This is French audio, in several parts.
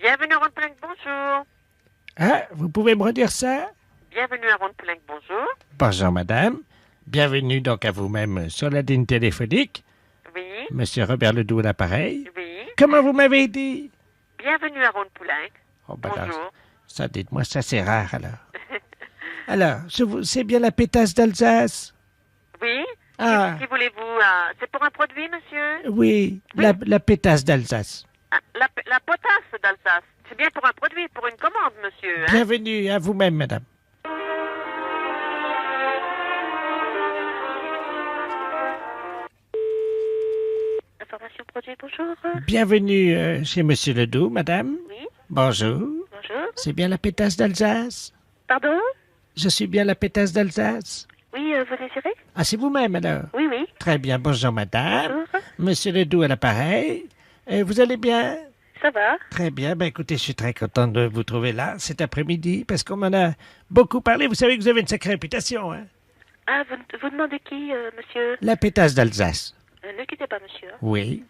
Bienvenue à Ronde-Poulenc, bonjour. Ah, vous pouvez me redire ça? Bienvenue à Ronde-Poulenc, bonjour. Bonjour, madame. Bienvenue donc à vous-même sur la ligne téléphonique. Oui, Monsieur Robert Ledoux à l'appareil. oui. Comment vous m'avez dit? Bienvenue à Ronde-Poulenc. Oh, ben alors, Bonjour. ça, dites-moi, ça c'est rare alors. Alors, c'est bien la pétasse d'Alsace? Oui. Ah, Qui voulez-vous c'est pour un produit, monsieur? oui, la pétasse d'Alsace. Ah, la potasse d'Alsace. C'est bien pour un produit, pour une commande, monsieur. Hein? Bienvenue à vous-même, madame. Information produit, bonjour. Bienvenue chez Monsieur Ledoux, madame. Oui, Bonjour. bonjour. C'est bien la pétasse d'Alsace? Pardon? Je suis bien la pétasse d'Alsace? Oui, vous désirez? Ah, c'est vous-même alors? Oui, oui. Très bien, bonjour madame. Bonjour. Monsieur Ledoux à l'appareil. Vous allez bien? Ça va? Très bien, ben écoutez, je suis très content de vous trouver là cet après-midi parce qu'on m'en a beaucoup parlé. Vous savez que vous avez une sacrée réputation, hein? Ah, vous demandez qui, monsieur? La pétasse d'Alsace. Ne quittez pas, monsieur. Oui.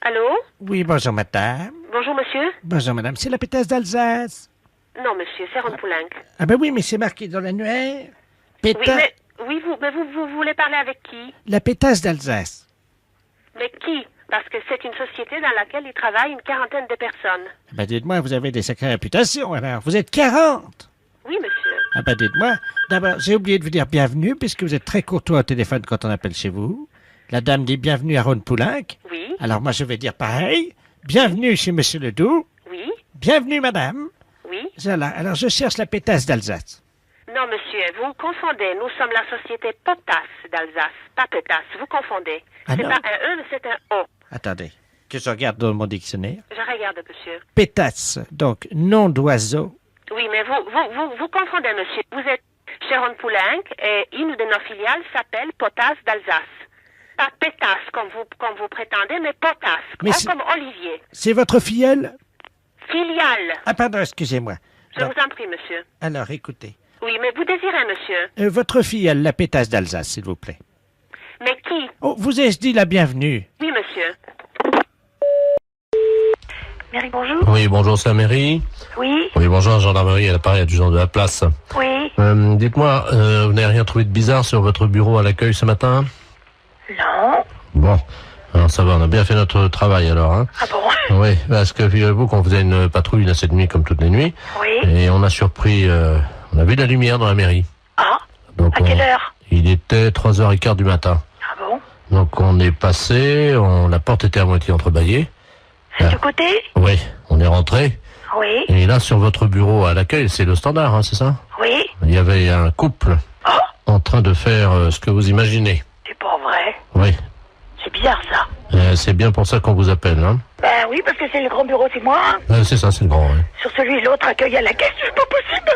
Allô? Oui, bonjour madame. Bonjour, monsieur? Bonjour madame, c'est la pétasse d'Alsace. Non, monsieur, c'est Ronde-Poulenc. Ah ben oui, mais c'est marqué dans l'annuaire. Oui, Péta... mais vous voulez parler avec qui? La pétasse d'Alsace. Mais qui? Parce que c'est une société dans laquelle il travaille une quarantaine de personnes. Ben dites-moi, vous avez des sacrées réputations alors. Vous êtes 40. Oui, monsieur. Ah ben dites-moi, d'abord, j'ai oublié de vous dire bienvenue puisque vous êtes très courtois au téléphone quand on appelle chez vous. La dame dit bienvenue à Ronde-Poulenc. Oui, Alors moi je vais dire pareil. Bienvenue chez Monsieur Ledoux. oui, Bienvenue madame. oui. Voilà, alors je cherche la pétasse d'Alsace. Non, monsieur, vous confondez. Nous sommes la société Potasse d'Alsace, pas Pétasse. Vous confondez. Ah C'est non. pas un E, mais c'est un O. Attendez, que je regarde dans mon dictionnaire. Je regarde, monsieur. Pétasse, donc nom d'oiseau. Oui, mais vous confondez, monsieur. Vous êtes chez Ronde-Poulenc et une de nos filiales s'appelle Potasse d'Alsace. Pas Pétasse comme vous prétendez, mais Potasse, Mais hein, c'est- comme Olivier. C'est votre filleule? Filiale. Ah pardon, excusez-moi. Je Donc, vous en prie, monsieur. alors écoutez, Oui, mais vous désirez, monsieur. votre filleule, la pétasse d'Alsace, s'il vous plaît. Mais qui? Oh, vous ai-je dit la bienvenue? Oui, monsieur. Mary, bonjour. Oui, bonjour, c'est la mairie. Oui, Oui, bonjour, gendarmerie, à l'appareil adjudant de la place. oui. Dites-moi, vous n'avez rien trouvé de bizarre sur votre bureau à l'accueil ce matin? Non. Bon, alors ça va, on a bien fait notre travail alors, hein? Ah bon? Oui, parce que figurez-vous qu'on faisait une patrouille là, cette nuit comme toutes les nuits, Oui. et on a surpris, on a vu de la lumière dans la mairie. Ah, Donc à quelle heure? il était 3h15 du matin. Ah bon? Donc on est passé, la porte était à moitié entrebâillée. C'est du côté? Oui, on est rentré. Oui. Et là, sur votre bureau à l'accueil, c'est le standard, hein, c'est ça? Oui. Il y avait un couple Oh, en train de faire ce que vous imaginez. c'est pas vrai. Oui, C'est bizarre, ça. c'est bien pour ça qu'on vous appelle. Hein. Ben oui, parce que c'est le grand bureau, c'est moi. C'est ça, c'est le grand. Ouais. Sur celui l'autre accueil à la caisse, c'est pas possible.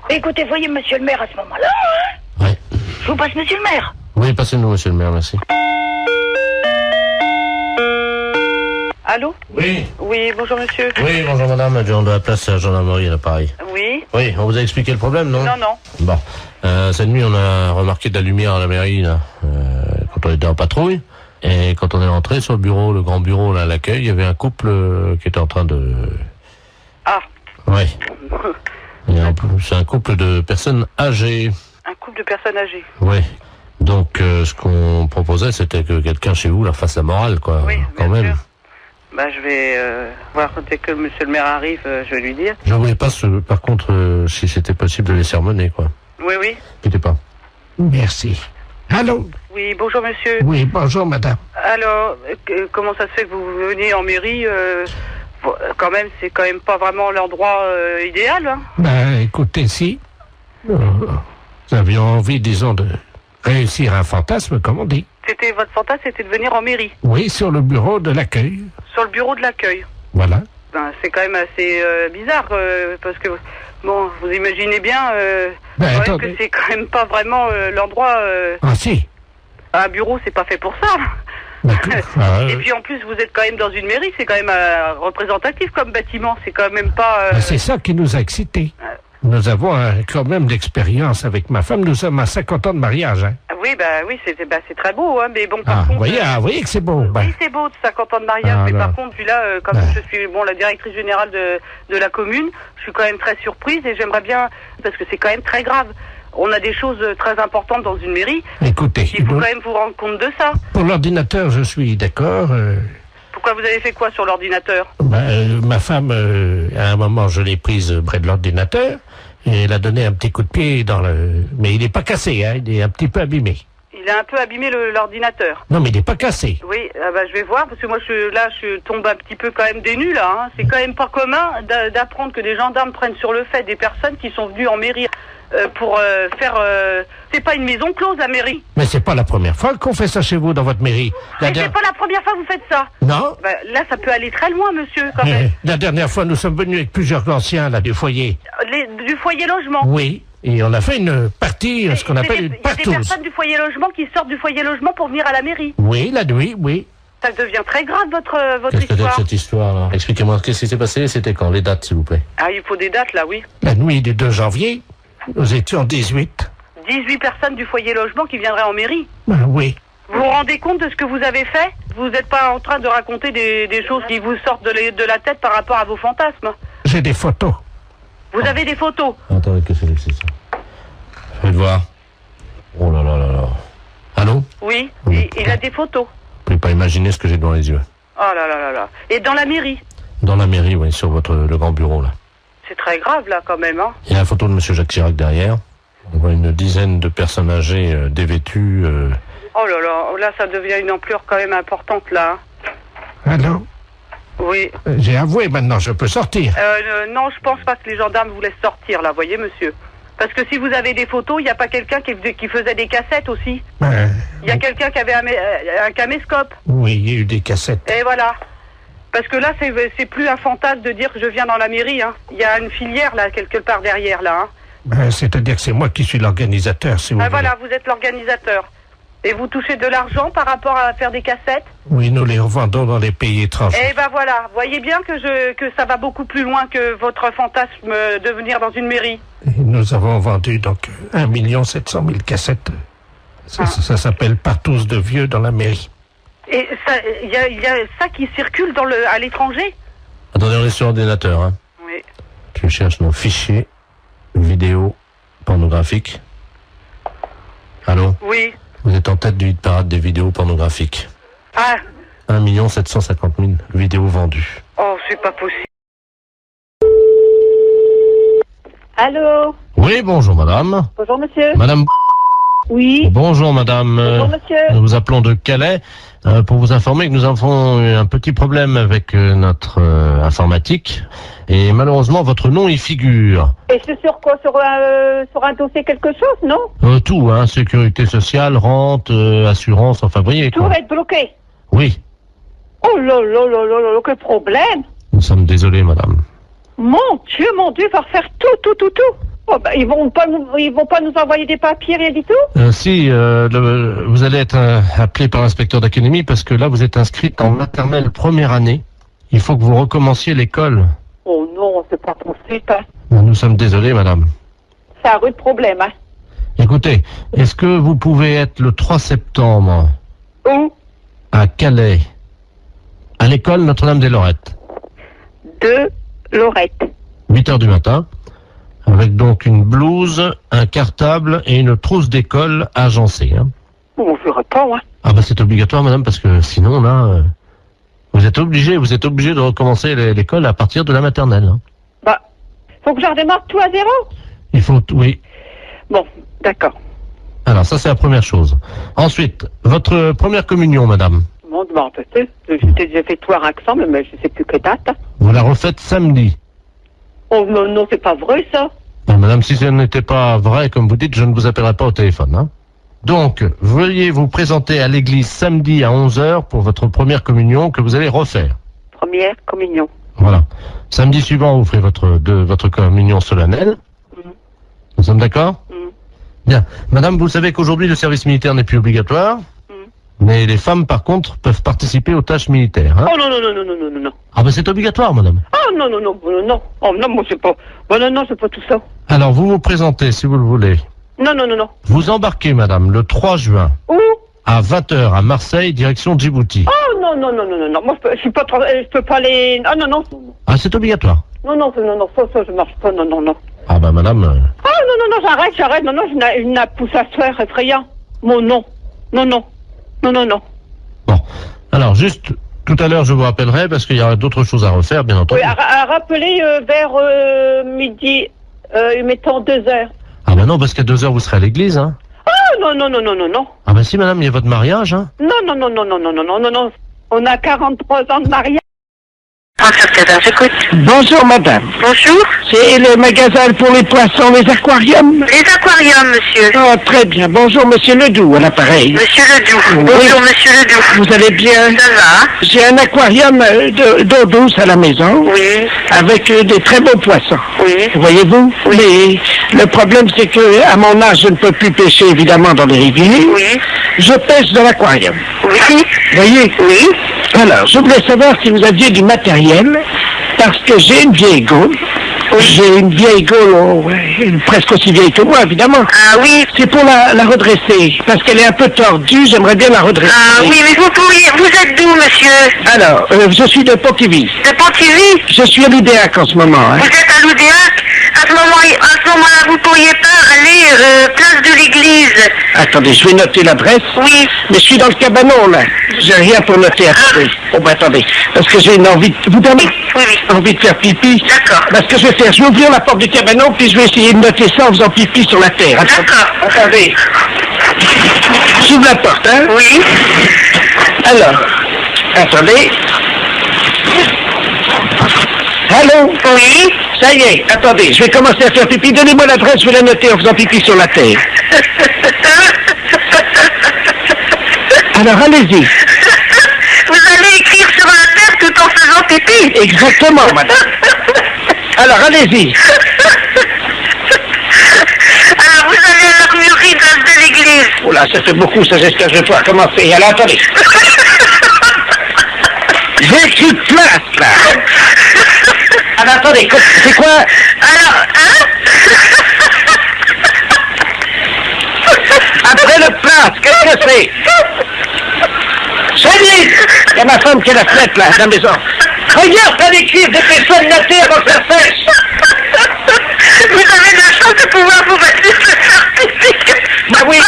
Écoutez, voyez monsieur le maire à ce moment-là. Hein. Ouais. Je vous passe monsieur le maire. Oui, passez-nous, monsieur le maire, merci. Allô? Oui, Oui, bonjour monsieur. oui, bonjour madame, adjoint de la place à gendarmerie à l'appareil. Oui? Oui, on vous a expliqué le problème, non? Non, non. Bon, cette nuit, on a remarqué de la lumière à la mairie, là, quand on était en patrouille. Et quand on est rentré sur le bureau, le grand bureau, là, à l'accueil, il y avait un couple qui était en train de... Ah, Oui. Et en plus, c'est un couple de personnes âgées. un couple de personnes âgées. Oui. Donc, ce qu'on proposait, c'était que quelqu'un chez vous leur fasse la morale, quoi. Oui, quand bien même. sûr. Bah, je vais voir dès que monsieur le maire arrive, je vais lui dire. Je voulais pas, par contre, si c'était possible de les sermonner, quoi. Oui, oui. N'inquiétez pas. Merci. Allô? Oui, bonjour monsieur. Oui, bonjour madame. Alors, comment ça se fait que vous venez en mairie quand même, c'est quand même pas vraiment l'endroit idéal, hein. Ben écoutez, si nous avions envie, disons, de réussir un fantasme, comme on dit. C'était votre fantasme, c'était de venir en mairie, Oui, sur le bureau de l'accueil. sur le bureau de l'accueil. Voilà. Ben, c'est quand même assez bizarre, parce que, bon, vous imaginez bien Ben, quand même attendez. que c'est quand même pas vraiment l'endroit... Ah si. un bureau, c'est pas fait pour ça. D'accord. Ah, Et puis en plus, vous êtes quand même dans une mairie, c'est quand même représentatif comme bâtiment, c'est quand même pas... ben, c'est ça qui nous a excités. Nous avons quand même d'expérience avec ma femme. Nous sommes à 50 ans de mariage. Hein. Oui, c'est très beau, hein, mais bon, par contre... Vous voyez que c'est beau. Oui, c'est beau, 50 ans de mariage, mais par contre, puis là, comme je suis la directrice générale de la commune, je suis quand même très surprise et j'aimerais bien, parce que c'est quand même très grave. On a des choses très importantes dans une mairie. Écoutez, il faut quand même vous rendre compte de ça. Pour l'ordinateur, je suis d'accord. Pourquoi vous avez fait quoi sur l'ordinateur? Ma femme, à un moment, je l'ai prise près de l'ordinateur et elle a donné un petit coup de pied dans le... Mais il n'est pas cassé, hein, il est un petit peu abîmé. Il a un peu abîmé l'ordinateur. Non, mais il n'est pas cassé. Oui, je vais voir, parce que moi, je tombe un petit peu quand même des nues, là. Hein. C'est quand même pas commun d'apprendre que des gendarmes prennent sur le fait des personnes qui sont venues en mairie pour faire... C'est pas une maison close, la mairie. Mais c'est pas la première fois qu'on fait ça chez vous, dans votre mairie. Mais c'est pas la première fois que vous faites ça. Non. Là, ça peut aller très loin, monsieur, quand même. La dernière fois, nous sommes venus avec plusieurs anciens, là, du foyer. Du foyer logement. Oui. Et on a fait une partie, ce qu'on appelle une partouze. Il y a des personnes du foyer logement qui sortent du foyer logement pour venir à la mairie. Oui, la nuit, oui. Ça devient très grave, votre Qu'est-ce que c'est histoire. que cette histoire, là? Expliquez-moi, qu'est-ce qui s'est passé? C'était quand? Les dates, s'il vous plaît. Ah, il faut des dates, là, oui. La nuit du 2 janvier, nous étions 18. 18 personnes du foyer logement qui viendraient en mairie. Oui. Vous vous rendez compte de ce que vous avez fait? Vous n'êtes pas en train de raconter des choses qui vous sortent de la tête par rapport à vos fantasmes. J'ai des photos. Vous avez des photos? Attendez, qu'est-ce que c'est ça? Faites voir. Oh là là là là. Allô? Oui, il a des photos. Vous pouvez pas imaginer ce que j'ai devant les yeux. Oh là là là là. Et dans la mairie? Dans la mairie, oui, sur le grand bureau, là. C'est très grave, là, quand même, hein. Il y a la photo de M. Jacques Chirac derrière. On voit une dizaine de personnes âgées dévêtues. Oh là là, là, ça devient une ampleur quand même importante, là. Allô? Oui. J'ai avoué, maintenant, je peux sortir. Non, je pense pas que les gendarmes vous laissent sortir, là, voyez, monsieur. Parce que si vous avez des photos, il n'y a pas quelqu'un qui faisait des cassettes aussi. Il y a quelqu'un qui avait un caméscope. Oui, il y a eu des cassettes. Et voilà. Parce que là, c'est plus un fantasme de dire que je viens dans la mairie, hein. Il y a une filière, là, quelque part derrière, là, hein. C'est-à-dire que c'est moi qui suis l'organisateur, si vous voulez. Voilà, vous êtes l'organisateur. Et vous touchez de l'argent par rapport à faire des cassettes? Oui, nous les revendons dans les pays étrangers. Eh ben voilà, voyez bien que ça va beaucoup plus loin que votre fantasme de venir dans une mairie. Et nous avons vendu donc 1 700 000 cassettes. Ça s'appelle partouze de vieux dans la mairie. Et il y a ça qui circule à l'étranger? Attendez, on est sur ordinateur, hein. Oui. Je cherche nos fichiers vidéo pornographiques. Allô? Oui. Vous êtes en tête du hit parade des vidéos pornographiques. Ah. 1 750 000 vidéos vendues. Oh, c'est pas possible. Allô? Oui, bonjour madame. Bonjour monsieur. Madame. Oui. Bonjour madame. Bonjour monsieur. Nous vous appelons de Calais pour vous informer que nous avons eu un petit problème avec notre informatique et malheureusement votre nom y figure. Et c'est sur quoi? Sur un dossier quelque chose, non? Tout, hein, sécurité sociale, rente, assurance, enfin vous voyez Tout quoi. va être bloqué. Oui, Oh là là là là là, quel problème! nous sommes désolés madame. Mon Dieu, il va refaire tout. Oh, bah, ils vont pas nous envoyer des papiers, rien du tout? Si, vous allez être appelé par l'inspecteur d'académie parce que là vous êtes inscrite en maternelle première année. Il faut que vous recommenciez l'école. Oh non, c'est pas possible, hein. Nous sommes désolés madame. C'est un rude problème, hein. Écoutez, est-ce que vous pouvez être le 3 septembre Où? à Calais, à l'école Notre-Dame-des-Lorettes, De Lorette. 8h du matin, avec donc une blouse, un cartable et une trousse d'école agencée. Hein. On ne verra pas, hein. Ah bah c'est obligatoire madame, parce que sinon là, vous êtes obligé de recommencer l'école à partir de la maternelle. Hein. Bah, faut que je redémarre tout à zéro? Il faut, oui. Bon, d'accord. Alors ça c'est la première chose. Ensuite, votre première communion madame, Bon, peut-être. J'ai déjà fait tout à ensemble, mais je sais plus quelle date, hein. vous la refaites samedi. Oh non, c'est pas vrai, ça. Madame, si ce n'était pas vrai, comme vous dites, je ne vous appellerai pas au téléphone. Hein. Donc, veuillez vous présenter à l'église samedi à 11h pour votre première communion que vous allez refaire. Première communion. Voilà. Samedi suivant, vous ferez votre communion solennelle. Nous sommes d'accord? Bien. Madame, vous savez qu'aujourd'hui, le service militaire n'est plus obligatoire. Mais les femmes, par contre, peuvent participer aux tâches militaires. Hein. Oh non, non, non, non, non, non, non, non. Ah ben c'est obligatoire, madame. Oh non, non, non, non, non. Oh non, moi c'est pas... Oh non, non, c'est pas tout ça. Alors, vous vous présentez, si vous le voulez. Non, non, non, non. Vous embarquez, madame, le 3 juin, Où? à 20h, à Marseille, direction Djibouti. Oh non, non, non, non, non, non. Moi je suis pas... Je peux pas aller... Ah non, non. Ah, c'est obligatoire. Non, non, non, non, ça, je marche pas, non, non, non. Ah ben, madame... Ah non, non, non, j'arrête, non, non, je n'ai pousse à se faire effrayant. Mon non. Non, non. Non, non, non. Bon, alors, juste... Tout à l'heure, je vous rappellerai, parce qu'il y aura d'autres choses à refaire, bien entendu. Oui, à rappeler vers midi, mettons 2h. Ah ben non, parce qu'à 2h, vous serez à l'église, hein. Oh non, non, non, non, non, non. Ah ben si, madame, il y a votre mariage, hein. Non, non, non, non, non, non, non, non, non, non. On a 43 ans de mariage. J'écoute. Bonjour madame, Bonjour. c'est le magasin pour les poissons, les aquariums. Les aquariums, monsieur. Oh, très bien. Bonjour monsieur Ledoux à l'appareil. Monsieur Ledoux. Oui. Bonjour, monsieur Ledoux. Vous allez bien? Ça va? J'ai un aquarium d'eau douce à la maison, Oui. avec des très beaux poissons. Oui. Voyez-vous? Mais le problème c'est que à mon âge je ne peux plus pêcher évidemment dans les rivières. Oui. Je pêche dans l'aquarium. Oui. Voyez? Oui. Alors, je voulais savoir si vous aviez du matériel, parce que j'ai une vieille gaule. J'ai une vieille gaule, presque aussi vieille que moi, évidemment. Ah oui. C'est pour la redresser, parce qu'elle est un peu tordue, j'aimerais bien la redresser. Ah oui, mais vous êtes d'où, monsieur? Alors, je suis de Pontivy. De Pontivy? Je suis à l'Oudéac en ce moment. Hein. Vous êtes à l'Oudéac? À ce moment-là, vous pourriez pas aller place de l'église? Attendez, je vais noter l'adresse. Oui. Mais je suis dans le cabanon, là. J'ai rien pour noter. Attendez. Oh, ben attendez, parce que j'ai une envie... Vous permettez? Oui, oui. Envie de faire pipi. D'accord. Parce que je vais faire, je vais ouvrir la porte du cabanon, puis je vais essayer de noter ça en faisant pipi sur la terre. D'accord. Attendez. J'ouvre la porte, hein? Oui. Alors, attendez. Allô? Oui. Ça y est, attendez, je vais commencer à faire pipi. Donnez-moi l'adresse, je vais la noter en faisant pipi sur la terre. Alors, allez-y. Vous allez écrire sur la terre tout en faisant pipi? Exactement, madame. Alors, allez-y. Alors, vous avez l'armurerie de l'église. Oh là, ça fait beaucoup, ça, j'espère que je vais pouvoir commencer. Alors, attendez. J'ai écrit place, là. Alors, attendez, c'est quoi? Alors, hein? Après le place, qu'est-ce que c'est? Chérie! Il y a ma femme qui est la fenêtre, là, dans la maison. Regarde, ça l'écrire, dépêche-toi de noter avant que ça sèche. Vous avez de la chance de pouvoir vous mettre de faire pipi. Bah oui.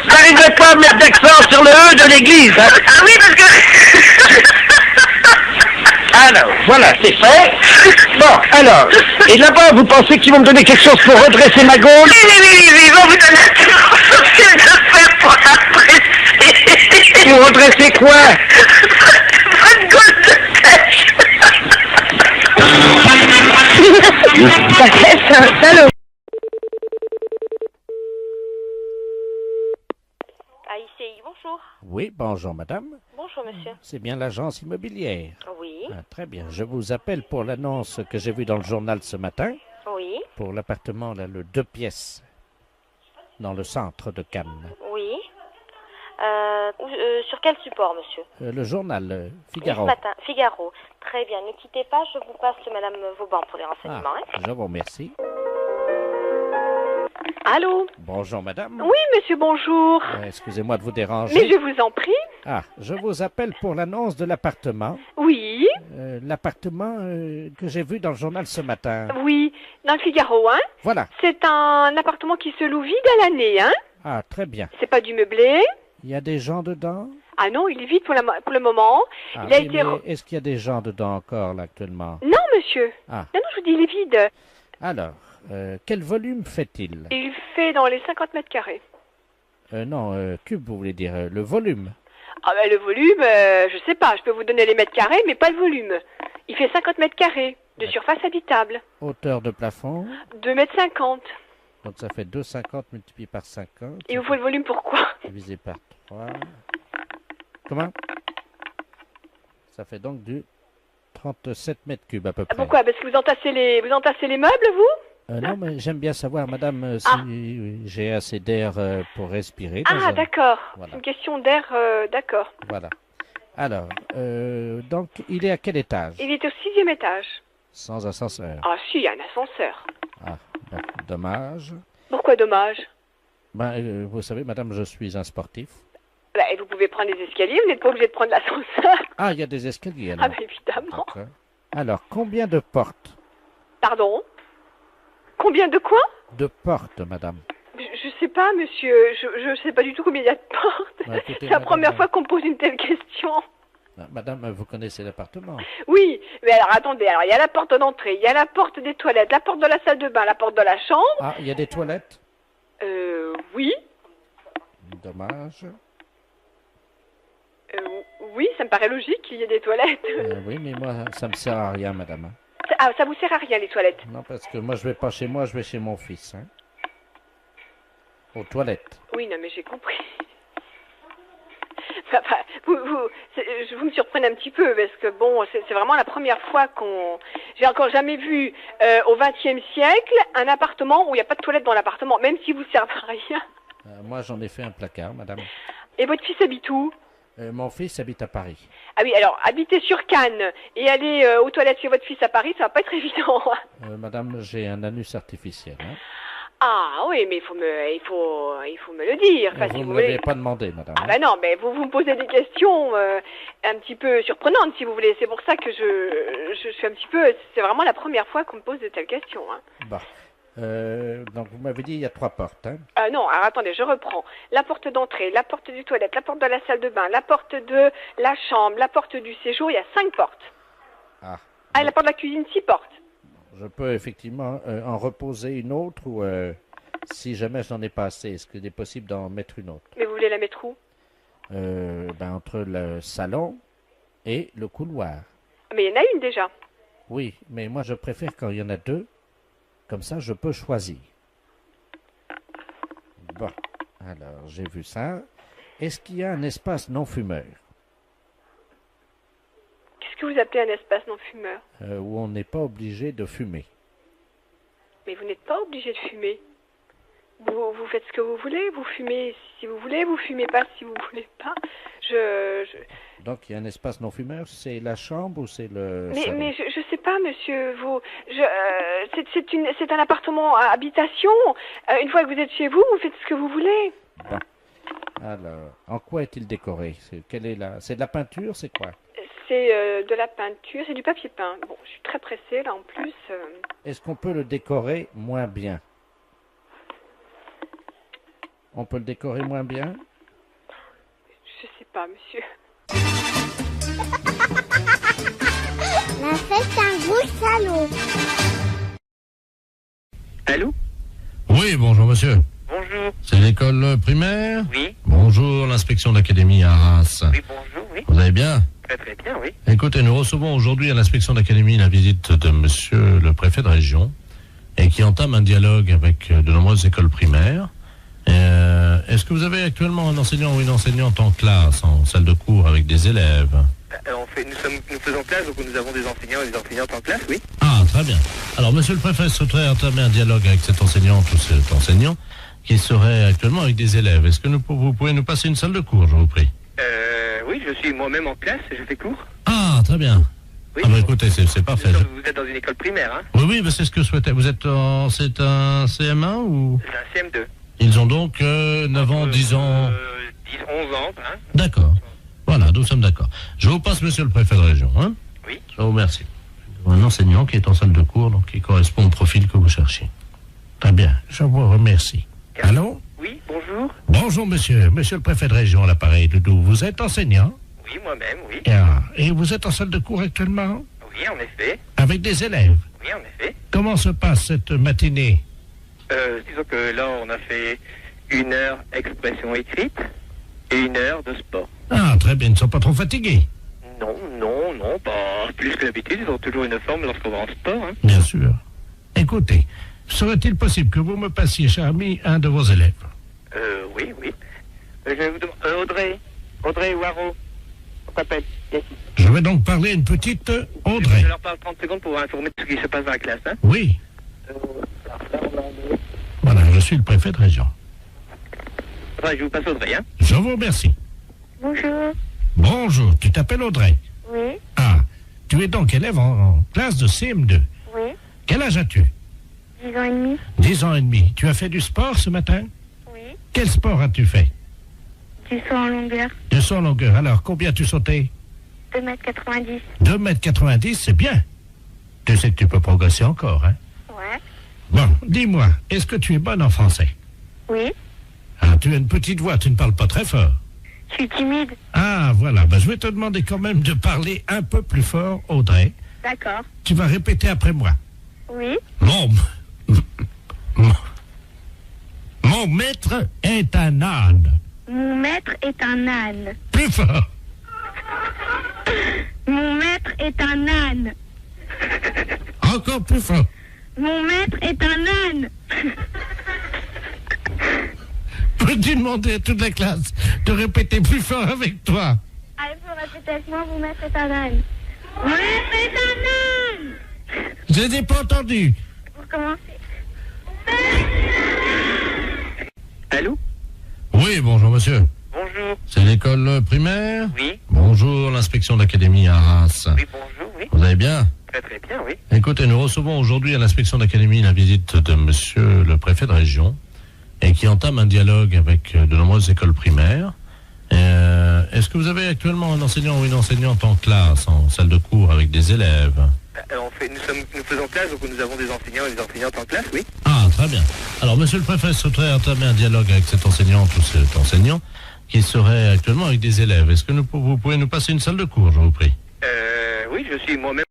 J'arriverai pas à mettre d'accent sur le E de l'église, hein. Ah oui, parce que... Alors, voilà, c'est fait. Bon, alors, et là-bas, vous pensez qu'ils vont me donner quelque chose pour redresser ma gaule? Oui, ils vont vous donner un chose de faire pour apprécier. Pour redresser quoi? Votre gaule de pêche. Allô? AICI, bonjour. Oui, bonjour madame. Bonjour, monsieur. C'est bien l'agence immobilière. Oui, Ah, très bien. Je vous appelle pour l'annonce que j'ai vue dans le journal ce matin oui, pour l'appartement, là, le 2 pièces, dans le centre de Cannes. oui. Sur quel support, monsieur? Le journal Oui, Figaro. ce matin, Figaro. Très bien, ne quittez pas, je vous passe madame Vauban pour les Ah, renseignements. Hein. je vous remercie. Allô? Bonjour madame. Oui, monsieur, bonjour. Excusez-moi de vous déranger. Mais je vous en prie. Ah, je vous appelle pour l'annonce de l'appartement. Oui, L'appartement que j'ai vu dans le journal ce matin. oui. Dans le Figaro, hein? Voilà. C'est un appartement qui se loue vide à l'année, hein? Ah, très bien. C'est pas du meublé. Il y a des gens dedans? Ah non, il est vide pour le moment. Ah, Il a oui, été... mais est-ce qu'il y a des gens dedans encore, là, actuellement? Non, monsieur. Ah. Non, non, je vous dis, il est vide. Alors, quel volume fait-il? Il fait dans les 50 mètres carrés. Non, cube, vous voulez dire, le volume. Ah ben le volume, je sais pas, je peux vous donner les mètres carrés, mais pas le volume. Il fait 50 mètres carrés de surface habitable. Hauteur de plafond. 2 mètres 50. Donc ça fait 2,50 multiplié par 50. Et vous faut le volume pourquoi? Divisé par 3. Comment? Ça fait donc du 37 mètres cubes à peu près. Pourquoi? Parce que vous entassez les meubles, vous? Non, mais j'aime bien savoir, madame, si j'ai assez d'air pour respirer. Ah, d'accord. Voilà. C'est une question d'air, d'accord. Voilà. Alors, donc, il est à quel étage? Il est au 6e étage. Sans ascenseur. Ah si, il y a un ascenseur. Ah, bon, dommage. Pourquoi dommage? Ben, vous savez, madame, je suis un sportif. Bah, et vous pouvez prendre les escaliers, vous n'êtes pas obligé de prendre l'ascenseur. Ah, il y a des escaliers, alors. Ah, bah évidemment. D'accord. Alors, combien de portes? Pardon? Combien de quoi? De portes, madame. Je sais pas, monsieur. Je sais pas du tout combien il y a de portes. Bah, écoutez, C'est la madame, première fois qu'on me pose une telle question. Madame, vous connaissez l'appartement? Oui, mais alors attendez, alors il y a la porte d'entrée, il y a la porte des toilettes, la porte de la salle de bain, la porte de la chambre. Ah, il y a des toilettes? Oui. Dommage. Oui, ça me paraît logique qu'il y ait des toilettes. Oui, mais moi, ça me sert à rien, madame. Ah, ça vous sert à rien, les toilettes? Non, parce que moi, je vais pas chez moi, je vais chez mon fils. Hein. Aux toilettes. Oui, non, mais j'ai compris. Enfin, vous me surprenez un petit peu, parce que bon, c'est vraiment la première fois qu'on... J'ai encore jamais vu, au XXe siècle, un appartement où il n'y a pas de toilette dans l'appartement, même si vous ne servez à rien. Moi, j'en ai fait un placard, madame. Et votre fils habite où? Mon fils habite à Paris. Ah oui, alors, habiter sur Cannes et aller aux toilettes chez votre fils à Paris, ça va pas être évident. Madame, j'ai un anus artificiel. Hein. Ah oui, mais il faut me le dire. Enfin, vous si ne vous l'avez voulez. pas demandé, madame. Ah ben non, mais vous me posez des questions un petit peu surprenantes, si vous voulez. C'est pour ça que je suis un petit peu... C'est vraiment la première fois qu'on me pose de telles questions. Hein. Bah. Donc vous m'avez dit il y a 3 portes. Hein. Non, alors attendez, je reprends. La porte d'entrée, la porte du toilette, la porte de la salle de bain, la porte de la chambre, la porte du séjour, il y a 5 portes. Ah. Ah, et la porte de la cuisine, 6 portes. Je peux effectivement en reposer une autre ou si jamais je n'en ai pas assez, est-ce qu'il est possible d'en mettre une autre? Mais vous voulez la mettre où? Entre le salon et le couloir. Mais il y en a une déjà. Oui, mais moi je préfère quand il y en a 2. Comme ça, je peux choisir. Bon, alors, j'ai vu ça. Est-ce qu'il y a un espace non-fumeur? Qu'est-ce que vous appelez un espace non-fumeur? Où on n'est pas obligé de fumer. Mais vous n'êtes pas obligé de fumer. Vous faites ce que vous voulez, vous fumez si vous voulez, vous fumez pas si vous voulez pas. Donc, il y a un espace non-fumeur, c'est la chambre ou c'est le salon? Mais je sais pas, monsieur, c'est un appartement à habitation. Une fois que vous êtes chez vous, vous faites ce que vous voulez. Bon. Alors, en quoi est-il décoré? C'est de la peinture, c'est quoi? C'est de la peinture, c'est du papier peint. Bon, je suis très pressée, là, en plus. Est-ce qu'on peut le décorer moins bien? On peut le décorer moins bien? Je sais pas, monsieur. La fête un gros salaud. Allô? Oui, bonjour monsieur. Bonjour. C'est l'école primaire? Oui. Bonjour, l'inspection d'académie à Arras. Oui, bonjour, oui. Vous allez bien? Très très bien, oui. Écoutez, nous recevons aujourd'hui à l'inspection d'académie la visite de monsieur le préfet de région et qui entame un dialogue avec de nombreuses écoles primaires. Est-ce que vous avez actuellement un enseignant ou une enseignante en classe, en salle de cours avec des élèves? Nous faisons classe, donc nous avons des enseignants et des enseignantes en classe, oui. Ah, très bien. Alors, monsieur le préfet souhaiterait entamer un dialogue avec cette enseignante ou cet enseignant qui serait actuellement avec des élèves. Est-ce que vous pouvez nous passer une salle de cours, je vous prie? Oui, je suis moi-même en classe, je fais cours. Ah, très bien. Oui, ah, bah écoutez, c'est parfait. Vous êtes dans une école primaire, hein? Oui, mais c'est ce que je souhaitais. Vous êtes c'est un CM1 ou? C'est un CM2. Ils ont donc 9 ans, 10 ans... 10, 11 ans, hein? D'accord. Voilà, nous sommes d'accord. Je vous passe monsieur le préfet de région, hein? Oui. Je vous remercie. Un enseignant qui est en salle de cours, donc qui correspond au profil que vous cherchez. Très bien, je vous remercie. Allô? Oui, bonjour. Bonjour monsieur, monsieur le préfet de région à l'appareil, Doudou. Vous êtes enseignant? Oui, moi-même, oui. Et vous êtes en salle de cours actuellement? Oui, en effet. Avec des élèves? Oui, en effet. Comment se passe cette matinée? Disons que là, on a fait 1 heure expression écrite et 1 heure de sport. Ah, très bien, ils ne sont pas trop fatigués? Non, pas plus que d'habitude. Ils ont toujours une forme lorsqu'on va en sport. Hein. Bien sûr. Écoutez, serait-il possible que vous me passiez, cher ami, un de vos élèves? Oui. Je vais vous demander... Audrey Waro, on t'appelle. Je vais donc parler à une petite Audrey. Je leur parle 30 secondes pour vous informer de ce qui se passe dans la classe. Hein. Oui. Voilà, je suis le préfet de région. Enfin, je vous passe Audrey, hein. Je vous remercie. Bonjour. Bonjour, tu t'appelles Audrey. Oui. Ah, tu es donc élève en classe de CM2. Oui. Quel âge as-tu? 10 ans et demi. 10 ans et demi. Tu as fait du sport ce matin? Oui. Quel sport as-tu fait? Du saut en longueur. Du saut en longueur. Alors, combien as-tu sauté? 2,90 m. 2,90 m, c'est bien. Tu sais que tu peux progresser encore, hein? Ouais. Bon, dis-moi, est-ce que tu es bonne en français? Oui. Ah, tu as une petite voix, tu ne parles pas très fort. Je suis timide. Ah, voilà. Ben, je vais te demander quand même de parler un peu plus fort, Audrey. D'accord. Tu vas répéter après moi. Oui. Mon maître est un âne. Mon maître est un âne. Plus fort. Mon maître est un âne. Encore plus fort. Mon maître est un âne. Peux-tu demander à toute la classe de répéter plus fort avec toi? Allez, vous répétez avec moi, mon maître est un âne. Mon maître est un âne. Je n'ai pas entendu. Vous recommencez. Allô? Oui, bonjour monsieur. Bonjour. C'est l'école primaire? Oui. Bonjour, l'inspection d'académie à Arras. Oui, bonjour, oui. Vous allez bien? Très très bien, oui. Écoutez, nous recevons aujourd'hui à l'inspection d'académie la visite de monsieur le préfet de région et qui entame un dialogue avec de nombreuses écoles primaires. Est-ce que vous avez actuellement un enseignant ou une enseignante en classe, en salle de cours avec des élèves? Nous faisons classe, donc nous avons des enseignants et des enseignantes en classe, oui. Ah, très bien. Alors, monsieur le préfet souhaiterait entamer un dialogue avec cette enseignante ou cet enseignant qui serait actuellement avec des élèves. Est-ce que vous pouvez nous passer une salle de cours, je vous prie? Oui, je suis moi-même.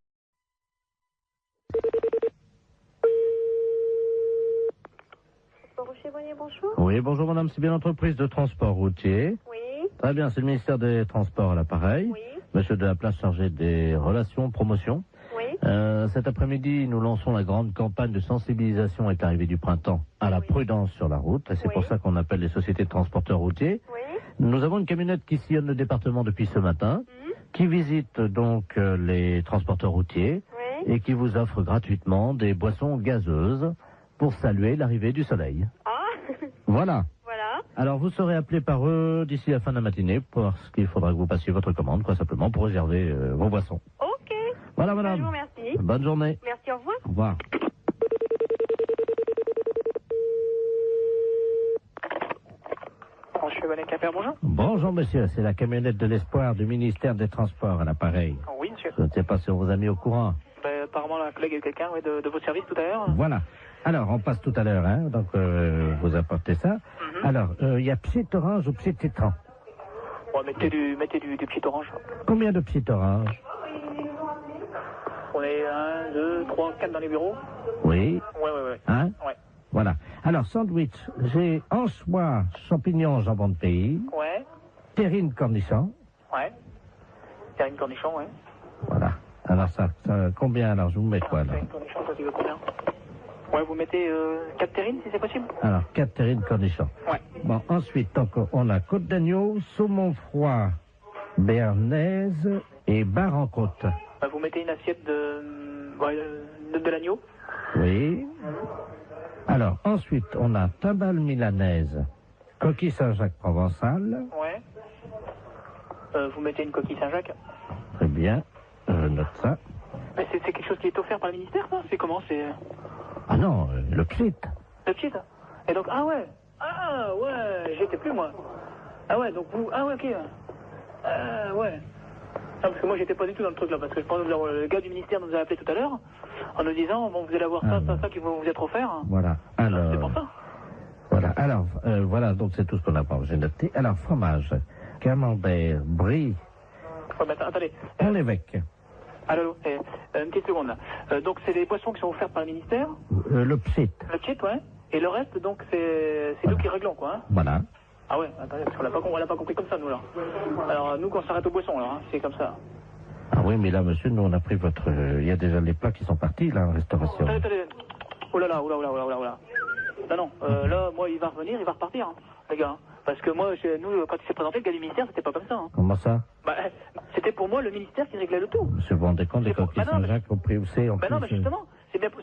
Bonjour. Oui, bonjour madame, c'est bien l'entreprise de transport routier. Oui. Très bien, c'est le ministère des Transports à l'appareil. Oui. Monsieur de la place chargé des relations, promotion. Oui. Cet après-midi, nous lançons la grande campagne de sensibilisation avec l'arrivée du printemps à la prudence sur la route. Et c'est pour ça qu'on appelle les sociétés de transporteurs routiers. Oui. Nous avons une camionnette qui sillonne le département depuis ce matin, qui visite donc les transporteurs routiers et qui vous offre gratuitement des boissons gazeuses pour saluer l'arrivée du soleil. Ah. Voilà. Voilà. Alors vous serez appelé par eux d'ici la fin de la matinée parce qu'il faudra que vous passiez votre commande, quoi, simplement pour réserver vos boissons. Ok. Voilà madame. Je vous remercie. Bonne journée. Merci, au revoir. Au revoir. Bonjour. Bonjour monsieur, c'est la camionnette de l'espoir du ministère des Transports à l'appareil. Oui, monsieur. Je ne sais pas si on vous a mis au courant. Apparemment, la collègue est quelqu'un de votre service tout à l'heure. Voilà. Alors, on passe tout à l'heure, hein, donc vous apportez ça. Alors, il y a Psy Orange ou Psy Citron? Ouais, mettez du petit orange. Combien de Psy Orange? On est 1, 2, 3, 4 dans les bureaux. Oui. Ouais. Hein? Ouais. Voilà. Alors, sandwich, j'ai anchois, champignons, jambon de pays, Ouais. terrine cornichon. Ouais. Terrine cornichon, ouais. Voilà. Alors, ça combien alors? Je vous mets quoi, là? Terrine cornichon, toi, tu veux combien? Ouais, vous mettez 4 terrines, si c'est possible? Alors, 4 terrines cornichons. Ouais. Bon, ensuite, donc, on a côte d'agneau, saumon froid, béarnaise et bar en côte. Vous mettez une assiette de l'agneau? Oui. Alors, ensuite, on a timbale milanaise, coquille Saint-Jacques provençal. Ouais. Vous mettez une coquille Saint-Jacques? Très bien, je note ça. Mais c'est quelque chose qui est offert par le ministère, ça? C'est comment? C'est... Ah non, le PSIT. Le petit? Et donc, ah ouais, j'y étais plus, moi. Ah ouais, donc vous, ah ouais, ok. Ouais. Non, parce que moi, j'étais pas du tout dans le truc, là, parce que je pense que le gars du ministère nous a appelé tout à l'heure, en nous disant, bon, vous allez avoir ça qui va vous être offert. Voilà, alors... C'est pour ça. Voilà, alors, voilà, donc c'est tout ce qu'on a pas, j'ai noté. Alors, fromage, camembert, brie... Ouais, mais attendez. On l'évêque. Allô, une petite seconde, là. Donc, c'est des boissons qui sont offertes par le ministère? Le PSIT. Le PSIT, ouais. Et le reste, donc, c'est nous qui réglons, quoi, hein. Voilà. Ah ouais, attendez, parce qu'on l'a pas compris comme ça, nous, là. Alors, nous, quand on s'arrête aux boissons, là, hein, c'est comme ça. Ah oui, mais là, monsieur, nous, on a pris votre... Il y a déjà les plats qui sont partis, là, en restauration. Attendez. Oh là là. Non, là, moi, il va revenir, il va repartir, hein, les gars. Hein. Parce que moi, nous, quand il s'est présenté, le gars du ministère, c'était pas comme ça. Hein. Comment ça? Bah, c'était pour moi le ministère qui réglait le tout. Monsieur, vous vous rendez compte des coquilles Saint-Jacques au prix où c'est en plus, non, mais justement,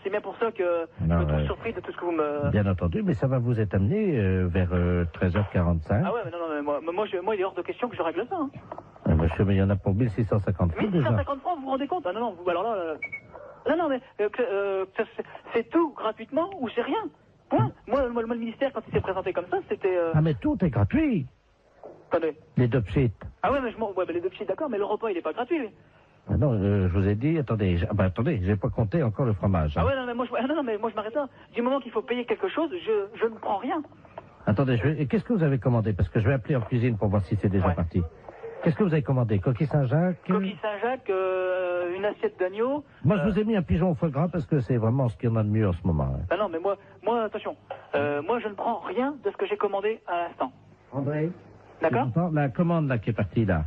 c'est bien pour ça que je Non, me trouve surpris de tout ce que vous me... Bien entendu, mais ça va vous être amené vers 13h45. Ah ouais, mais non, mais moi, il est hors de question que je règle ça. Hein. Monsieur, mais il y en a pour 1650 francs déjà. 1650 francs, vous vous rendez compte? Ah non, vous, alors là... Non, mais c'est tout gratuitement ou c'est rien? Point. Moi, le ministère, quand il s'est présenté comme ça, c'était... Ah, mais tout est gratuit. Attendez. Les deux sheets. Ah ouais, mais les deux petits, d'accord, mais le repas, il est pas gratuit, lui. Ah non, je vous ai dit, attendez, j'ai pas compté encore le fromage. Hein. Ah ouais, non, mais moi, je m'arrête là. Du moment qu'il faut payer quelque chose, je ne prends rien. Attendez, et qu'est-ce que vous avez commandé? Parce que je vais appeler en cuisine pour voir si c'est déjà parti. Qu'est-ce que vous avez commandé? Coquille Saint-Jacques? Coquille Saint-Jacques, une assiette d'agneau. Moi, je vous ai mis un pigeon au foie gras parce que c'est vraiment ce qu'il y en a de mieux en ce moment. Hein. Ah non, mais moi, attention. Moi, je ne prends rien de ce que j'ai commandé à l'instant. André? D'accord? La commande là qui est partie là,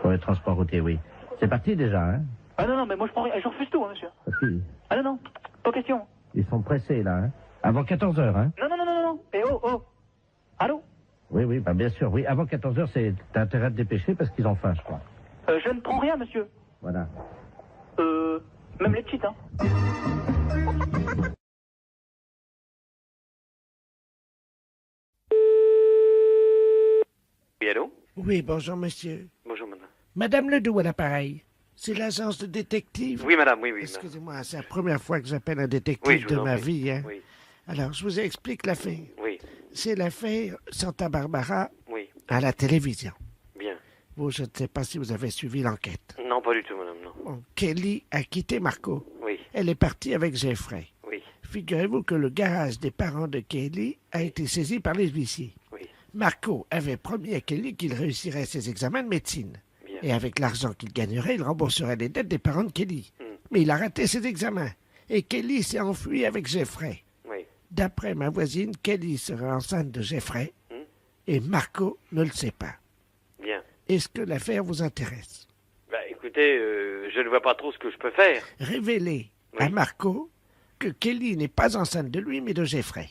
pour les transports routiers, oui. C'est parti déjà, hein? Ah non, mais moi, je prends rien. Je refuse tout, hein, monsieur. Ah non, pas question. Ils sont pressés là, hein? Avant 14h, hein? Non. Et oh. Allô? Oui, bah bien sûr, oui. Avant 14h, t'as intérêt à te dépêcher parce qu'ils ont faim, je crois. Je ne prends rien, monsieur. Voilà. Même les petites, hein. Oui, allô? Oui, bonjour, monsieur. Bonjour, madame. Madame Ledoux à l'appareil. C'est l'agence de détective? Oui, madame, oui. Excusez-moi, c'est la première fois que j'appelle un détective Oui, je vous de en ma prie. vie, hein. Oui. Alors, je vous explique l'affaire. Oui. C'est l'affaire Santa Barbara Oui. à la télévision. Bien. Vous, je ne sais pas si vous avez suivi l'enquête. Non, pas du tout, madame, non. Bon, Kelly a quitté Marco. Oui. Elle est partie avec Jeffrey. Oui. Figurez-vous que le garage des parents de Kelly a été saisi par les huissiers. Oui. Marco avait promis à Kelly qu'il réussirait ses examens de médecine. Bien. Et avec l'argent qu'il gagnerait, il rembourserait les dettes des parents de Kelly. Mais il a raté ses examens. Et Kelly s'est enfuie avec Jeffrey. Oui. D'après ma voisine, Kelly serait enceinte de Jeffrey. Et Marco ne le sait pas. Bien. Est-ce que l'affaire vous intéresse? Bah, écoutez, je ne vois pas trop ce que je peux faire. Révélez à Marco que Kelly n'est pas enceinte de lui, mais de Jeffrey.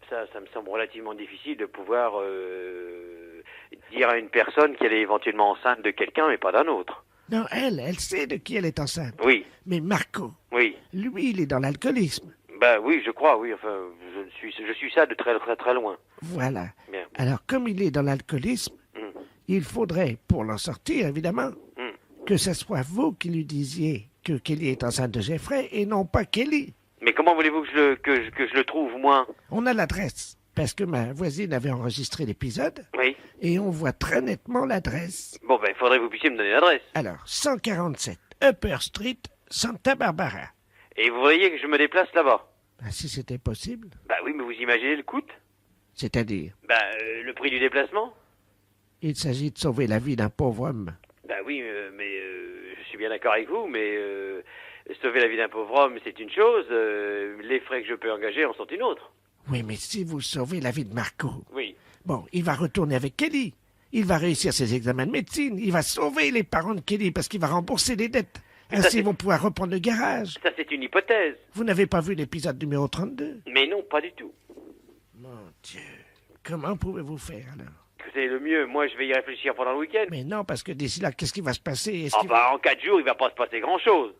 Ça me semble relativement difficile de pouvoir dire à une personne qu'elle est éventuellement enceinte de quelqu'un, mais pas d'un autre. Non, elle sait de qui elle est enceinte. Oui. Mais Marco, Oui. lui, il est dans l'alcoolisme. Bah oui, je crois, oui. Enfin, je suis ça de très très très loin. Voilà. Bien. Alors, comme il est dans l'alcoolisme, il faudrait, pour l'en sortir, évidemment, que ce soit vous qui lui disiez que Kelly est enceinte de Jeffrey et non pas Kelly. Mais comment voulez-vous que je le trouve, moi? On a l'adresse, parce que ma voisine avait enregistré l'épisode. Oui. Et on voit très nettement l'adresse. Bon, ben, il faudrait que vous puissiez me donner l'adresse. Alors, 147 Upper Street, Santa Barbara. Et vous voyez que je me déplace là-bas? Ben, si c'était possible. Bah oui, mais vous imaginez le coût? C'est-à-dire? Bah, le prix du déplacement? Il s'agit de sauver la vie d'un pauvre homme. Bah oui, mais je suis bien d'accord avec vous, mais sauver la vie d'un pauvre homme, c'est une chose. Les frais que je peux engager en sont une autre. Oui, mais si vous sauvez la vie de Marco... Oui. Bon, il va retourner avec Kelly. Il va réussir ses examens de médecine. Il va sauver les parents de Kelly parce qu'il va rembourser les dettes. Ainsi, ils vont pouvoir reprendre le garage. Ça, c'est une hypothèse. Vous n'avez pas vu l'épisode numéro 32? Mais non, pas du tout. Mon Dieu. Comment pouvez-vous faire, alors? C'est le mieux. Moi, je vais y réfléchir pendant le week-end. Mais non, parce que d'ici là, qu'est-ce qui va se passer? En 4 jours, il va pas se passer grand-chose.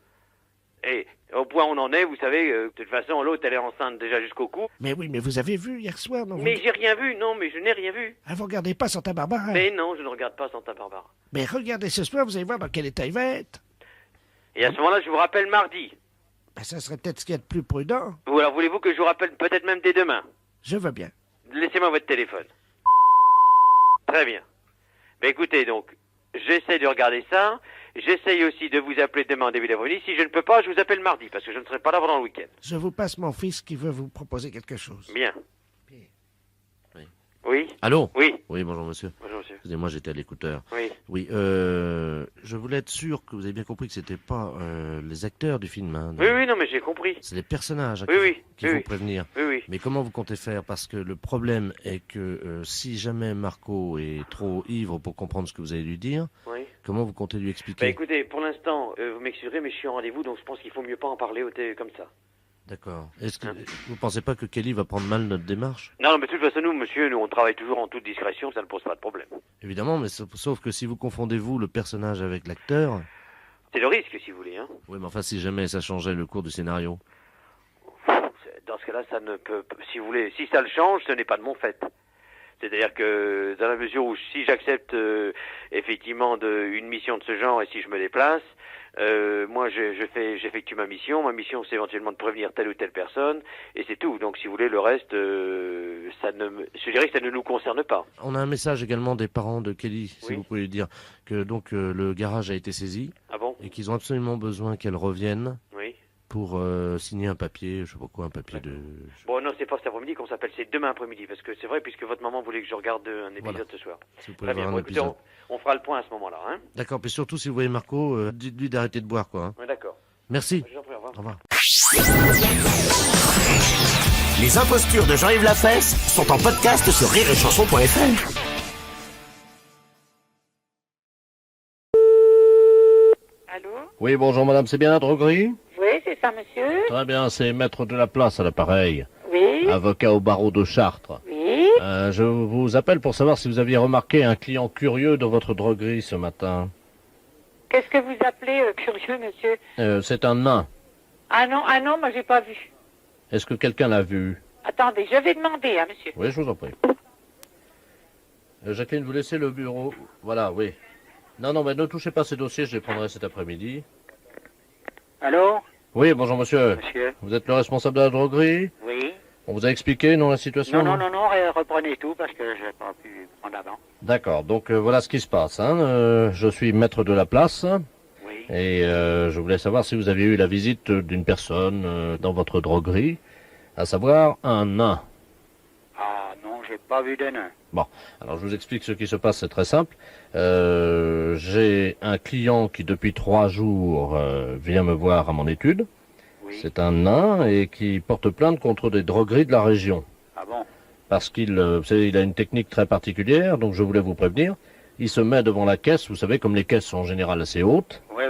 Et au point où on en est, vous savez, de toute façon, l'autre, elle est enceinte déjà jusqu'au cou. Mais oui, mais vous avez vu hier soir, non? Mais j'ai rien vu, non, mais je n'ai rien vu. Ah, vous regardez pas Santa Barbara? Mais non, je ne regarde pas Santa Barbara. Mais regardez ce soir, vous allez voir dans quel état il va être. Et à ce moment-là, je vous rappelle mardi. Ben, ça serait peut-être ce qu'il y a de plus prudent. Ou alors voulez-vous que je vous rappelle peut-être même dès demain? Je veux bien. Laissez-moi votre téléphone. Très bien. Ben écoutez, donc, j'essaie de regarder ça. J'essaye aussi de vous appeler demain en début d'après-midi. Si je ne peux pas, je vous appelle mardi, parce que je ne serai pas là pendant le week-end. Je vous passe mon fils qui veut vous proposer quelque chose. Bien. Oui. Oui. Allô? Oui. Oui, bonjour monsieur. Bonjour monsieur. Excusez-moi, j'étais à l'écouteur. Oui. Oui, je voulais être sûr que vous avez bien compris que c'était pas les acteurs du film. Hein, Oui, non, mais j'ai compris. C'est les personnages qu'il faut prévenir. Oui, oui. Mais comment vous comptez faire? Parce que le problème est que si jamais Marco est trop ivre pour comprendre ce que vous allez lui dire, oui. Comment vous comptez lui expliquer? Bah écoutez, pour l'instant, vous m'excuserez, mais je suis en rendez-vous, donc je pense qu'il faut mieux pas en parler au télé comme ça. D'accord. Est-ce que vous pensez pas que Kelly va prendre mal notre démarche? Non, mais de toute façon, nous, on travaille toujours en toute discrétion, ça ne pose pas de problème. Évidemment, mais sauf que si vous confondez vous le personnage avec l'acteur... C'est le risque, si vous voulez. Hein. Oui, mais enfin, si jamais ça changeait le cours du scénario. Dans ce cas-là, ça ne peut... Si vous voulez, si ça le change, ce n'est pas de mon fait. C'est-à-dire que dans la mesure où si j'accepte effectivement une mission de ce genre et si je me déplace, moi j'effectue ma mission. Ma mission c'est éventuellement de prévenir telle ou telle personne et c'est tout. Donc si vous voulez le reste, je dirais que ça ne nous concerne pas. On a un message également des parents de Kelly, si Oui. vous pouvez dire que donc le garage a été saisi Ah bon? et qu'ils ont absolument besoin qu'elle revienne. Oui. Pour signer un papier, je sais pas quoi, un papier de... Bon non, c'est pas cet après-midi qu'on s'appelle, c'est demain après-midi parce que c'est vrai puisque votre maman voulait que je regarde un épisode Voilà. ce soir. Si vous pouvez Très bien. voir un Bon, écoutez, épisode. on fera le point à ce moment-là. Hein. D'accord, puis surtout si vous voyez Marco, dites-lui d'arrêter de boire, quoi. Hein. Ouais, d'accord. Merci. Je vous en prie, au revoir. Au revoir. Les impostures de Jean-Yves Lafesse sont en podcast sur rireetchanson.fr. Allô? Oui, bonjour madame, c'est bien la droguerie? Oui, c'est ça, monsieur? Très bien, c'est maître de la place à l'appareil. Oui. Avocat au barreau de Chartres. Oui. Je vous appelle pour savoir si vous aviez remarqué un client curieux dans votre droguerie ce matin. Qu'est-ce que vous appelez curieux, monsieur? C'est un nain. Ah non, moi j'ai pas vu. Est-ce que quelqu'un l'a vu? Attendez, je vais demander, hein, monsieur. Oui, je vous en prie. Jacqueline, vous laissez le bureau. Voilà, oui. Non, mais ne touchez pas ces dossiers, je les prendrai cet après-midi. Allô? Oui, bonjour monsieur. Monsieur? Vous êtes le responsable de la droguerie? Oui. On vous a expliqué, non, la situation? Non, reprenez tout parce que j'ai pas pu prendre avant. D'accord, donc voilà ce qui se passe. Hein. Je suis maître de la place. Oui. Et je voulais savoir si vous aviez eu la visite d'une personne dans votre droguerie, à savoir un nain. Ah non, j'ai pas vu de nain. Bon, alors je vous explique ce qui se passe, c'est très simple. J'ai un client qui depuis 3 jours vient me voir à mon étude. Oui. C'est un nain et qui porte plainte contre des drogueries de la région. Ah bon? Parce qu'il il a une technique très particulière, donc je voulais vous prévenir. Il se met devant la caisse, vous savez, comme les caisses sont en général assez hautes, Oui.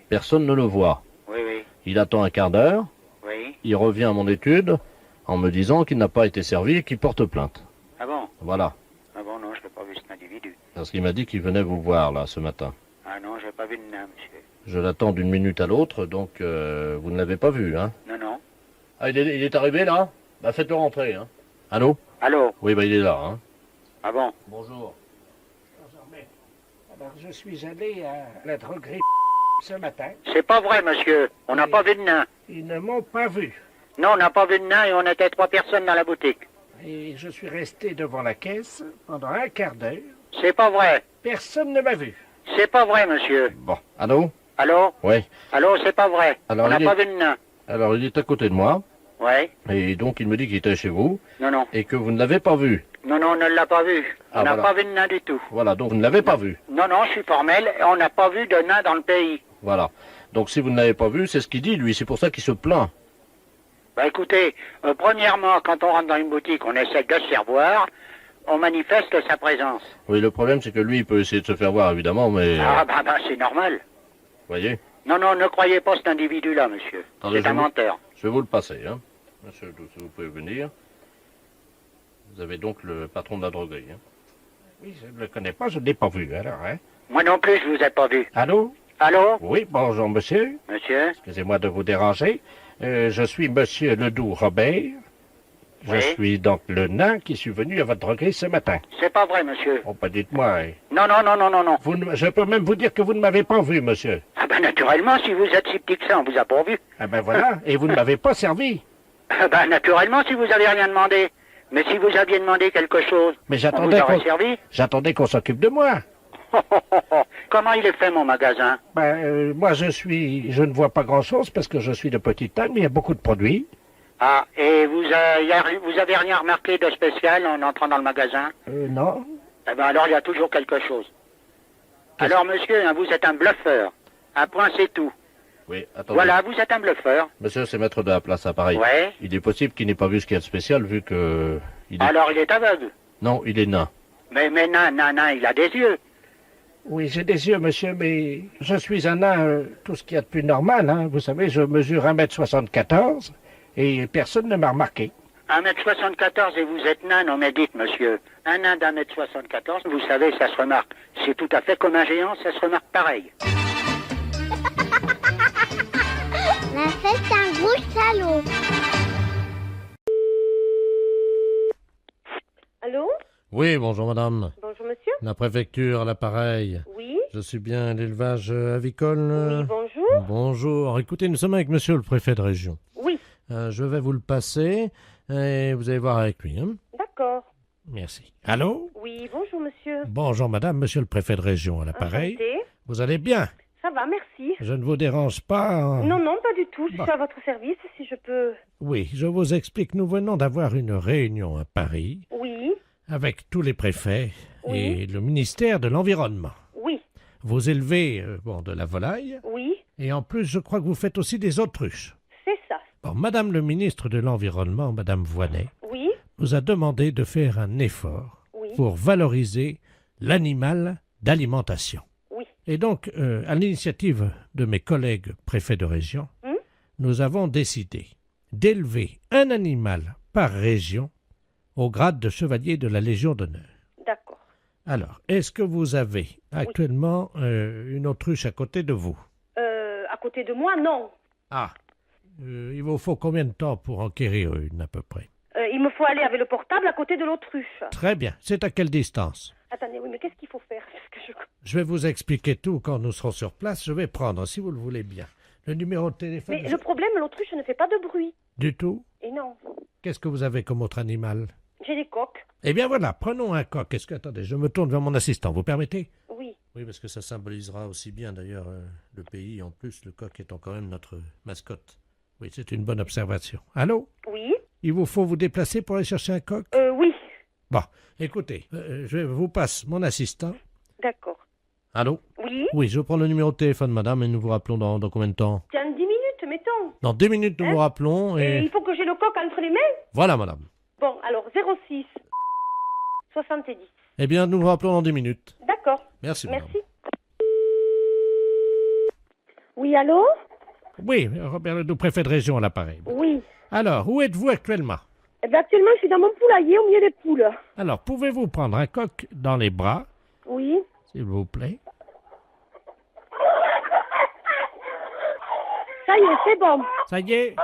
personne ne le voit. Oui. Il attend un quart d'heure, Oui. il revient à mon étude en me disant qu'il n'a pas été servi et qu'il porte plainte. Ah bon? Voilà. Ah bon, non, je l'ai pas vu cet individu. Parce qu'il m'a dit qu'il venait vous voir, là, ce matin. Ah non, j'ai pas vu de nain, monsieur. Je l'attends d'une minute à l'autre, donc vous ne l'avez pas vu, hein? Non. Ah, il est arrivé, là? Bah, faites-le rentrer, hein. Allô? Allô? Oui, bah, il est là, hein. Ah bon? Bonjour. Alors, je suis allé à la droguerie ce matin. C'est pas vrai, monsieur. On n'a pas vu de nain. Ils ne m'ont pas vu. Non, on n'a pas vu de nain et on était 3 personnes dans la boutique. Et je suis resté devant la caisse pendant un quart d'heure. C'est pas vrai. Personne ne m'a vu. C'est pas vrai, monsieur. Bon. Allô? Allô? Oui. Allô, c'est pas vrai. Alors, on n'a il pas est- vu de nain. Alors, il est à côté de moi, Ouais. et donc il me dit qu'il était chez vous, Non. et que vous ne l'avez pas vu. Non, on ne l'a pas vu. On Ah, n'a voilà. pas vu de nain du tout. Voilà, donc vous ne l'avez pas vu. Non, je suis formel. On n'a pas vu de nain dans le pays. Voilà. Donc si vous ne l'avez pas vu, c'est ce qu'il dit, lui, c'est pour ça qu'il se plaint. Bah écoutez, premièrement, quand on rentre dans une boutique, on essaie de se faire voir. On manifeste sa présence. Oui, le problème, c'est que lui, il peut essayer de se faire voir, évidemment, mais... Ah bah c'est normal. voyez? Non, ne croyez pas cet individu-là, monsieur. Attendez, C'est un menteur. Je vais vous le passer, hein. Monsieur, si vous pouvez venir. Vous avez donc le patron de la droguerie, hein. Oui, je ne le connais pas, je ne l'ai pas vu, alors, hein. Moi non plus, je vous ai pas vu. Allô? Allô? Oui, bonjour, monsieur. Monsieur? Excusez-moi de vous déranger. Je suis monsieur Ledoux Robert. Je Oui. suis donc le nain qui suis venu à votre droguerie ce matin. C'est pas vrai, monsieur. Oh, pas dites-moi. Hein. Non. Je peux même vous dire que vous ne m'avez pas vu, monsieur. Ah ben naturellement, si vous êtes si petit que ça, on vous a pas vu. Ah ben voilà, et vous ne m'avez pas servi. Ah ben naturellement, si vous avez rien demandé. Mais si vous aviez demandé quelque chose, Mais on vous j'attendais aurait qu'on servi. j'attendais qu'on s'occupe de moi. Comment il est fait, mon magasin? Moi, je ne vois pas grand-chose parce que je suis de petite taille, mais il y a beaucoup de produits. Ah, et vous avez rien remarqué de spécial en entrant dans le magasin? Non. Eh ben alors, il y a toujours quelque chose. Alors, monsieur, hein, vous êtes un bluffeur. Un point, c'est tout. Oui, attendez. Voilà, vous êtes un bluffeur. Monsieur, c'est maître de la place, à Paris. Ouais. Il est possible qu'il n'ait pas vu ce qu'il y a de spécial, vu que... Alors, il est aveugle. Non, il est nain. Mais nain, il a des yeux. Oui, j'ai des yeux, monsieur, mais je suis un nain, tout ce qu'il y a de plus normal. Hein. Vous savez, je mesure 1m74 et personne ne m'a remarqué. 1m74 et vous êtes nain, non mais dites, monsieur. Un nain d'1m74, vous savez, ça se remarque. C'est tout à fait comme un géant, ça se remarque pareil. La fête, c'est un gros salaud. Allô? Oui, bonjour madame. Bonjour monsieur. La préfecture, l'appareil. Oui. Je suis bien à l'élevage avicole. Oui, bonjour. Bonjour. Écoutez, nous sommes avec monsieur le préfet de région. Oui. Je vais vous le passer et vous allez voir avec lui. Hein? D'accord. Merci. Allô? Oui, bonjour monsieur. Bonjour madame, monsieur le préfet de région à l'appareil. Enchanté. Vous allez bien? Ça va, merci. Je ne vous dérange pas? Non, non, pas du tout. Je suis à votre service, si je peux... Oui, je vous explique. Nous venons d'avoir une réunion à Paris. Oui. Avec tous les préfets Oui. et le ministère de l'Environnement. Oui. Vous élevez de la volaille. Oui. Et en plus, je crois que vous faites aussi des autruches. C'est ça. Bon, madame le ministre de l'Environnement, madame Voynet, Oui. nous a demandé de faire un effort Oui. pour valoriser l'animal d'alimentation. Oui. Et donc, à l'initiative de mes collègues préfets de région, nous avons décidé d'élever un animal par région au grade de chevalier de la Légion d'honneur. D'accord. Alors, est-ce que vous avez actuellement une autruche à côté de vous? À côté de moi, non. Ah, il vous faut combien de temps pour enquérir une à peu près? Il me faut aller avec le portable à côté de l'autruche. Très bien. C'est à quelle distance? Attendez, oui, mais qu'est-ce qu'il faut faire? Parce que Je vais vous expliquer tout quand nous serons sur place. Je vais prendre, si vous le voulez bien, le numéro de téléphone. Mais le problème, l'autruche ne fait pas de bruit. Du tout? Et non. Qu'est-ce que vous avez comme autre animal? J'ai des coqs. Eh bien voilà, prenons un coq. Attendez, je me tourne vers mon assistant. Vous permettez? Oui. Oui, parce que ça symbolisera aussi bien d'ailleurs le pays. En plus, le coq étant quand même notre mascotte. Oui, c'est une bonne observation. Allô? Oui. Il vous faut vous déplacer pour aller chercher un coq? Oui. Bon, écoutez, je vous passe mon assistant. D'accord. Allô? Oui. Oui, je prends le numéro de téléphone, madame, et nous vous rappelons dans combien de temps? Tiens, 10 minutes, mettons. Dans 10 minutes, nous vous rappelons Et et... il faut que j'ai le coq entre les mains? Voilà, madame. Bon, alors 06 70. Eh bien, nous vous rappelons dans 10 minutes. D'accord. Merci, madame. Merci. Oui, allô? Oui, Robert Ledoux, préfet de région à l'appareil. Oui. Alors, où êtes-vous actuellement? Eh bien, actuellement, je suis dans mon poulailler au milieu des poules. Alors, pouvez-vous prendre un coq dans les bras, Oui. s'il vous plaît? Ça y est, c'est bon. Ça y est?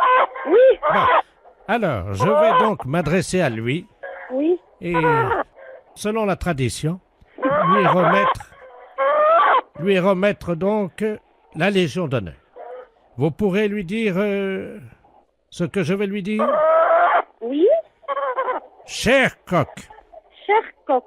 Oui. Bon. Alors, je vais donc m'adresser à lui. Oui. Et, selon la tradition, lui remettre donc la Légion d'honneur. Vous pourrez lui dire ce que je vais lui dire? Oui. Cher coq, Cher coq,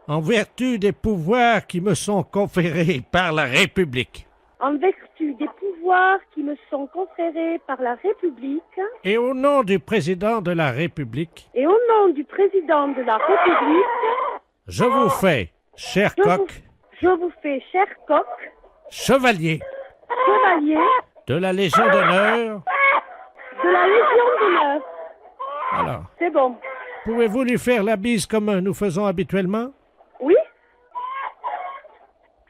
en vertu des pouvoirs qui me sont conférés par la République en vertu des pouvoirs qui me sont conférés par la République et au nom du président de la République, et au nom du président de la République, je vous fais, cher coq, je vous fais, cher coq, chevalier chevalier de la Légion d'honneur. de la Légion d'honneur. Alors, C'est bon. pouvez-vous lui faire la bise comme nous faisons habituellement? Oui.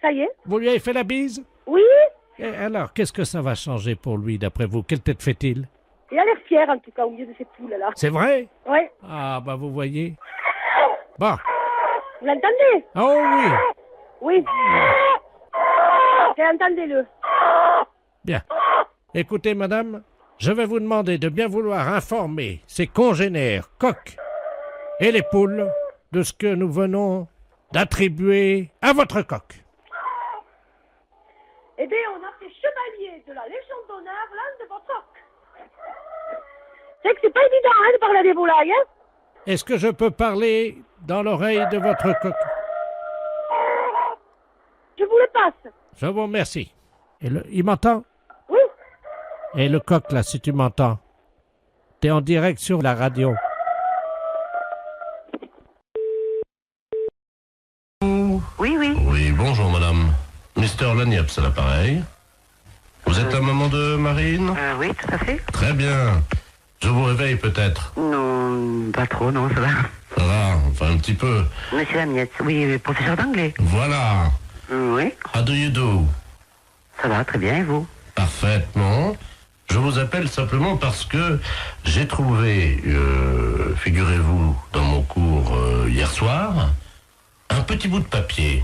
Ça y est. Vous lui avez fait la bise? Oui. Et alors, qu'est-ce que ça va changer pour lui, d'après vous? Quelle tête fait-il? Il a l'air fier, en tout cas, au milieu de ces poules-là. C'est vrai? Oui. Ah, bah vous voyez. Bon. Vous l'entendez? Oh oui. Oui. Et entendez-le. Bien. Écoutez, madame, je vais vous demander de bien vouloir informer ses congénères coqs et les poules de ce que nous venons d'attribuer à votre coq. Eh bien, on a fait chevalier de la Légion d'honneur l'un de vos coqs. C'est que c'est pas évident, hein, de parler à des volailles, hein? Est-ce que je peux parler dans l'oreille de votre coq? Je vous le passe. Je vous remercie. Et il m'entend? Oui. Et le coq, là, si tu m'entends, t'es en direct sur la radio. Oui, oui. Oui, bonjour, madame. Mister Lagneps à l'appareil. Vous êtes la maman de Marine? Oui, tout à fait. Très bien. Je vous réveille peut-être? Non, pas trop, non, ça va. Ça va, enfin un petit peu. Monsieur Lamiette, oui, professeur d'anglais. Voilà. Oui. How do you do? Ça va, très bien, et vous? Parfaitement. Je vous appelle simplement parce que j'ai trouvé, figurez-vous, dans mon cours hier soir, un petit bout de papier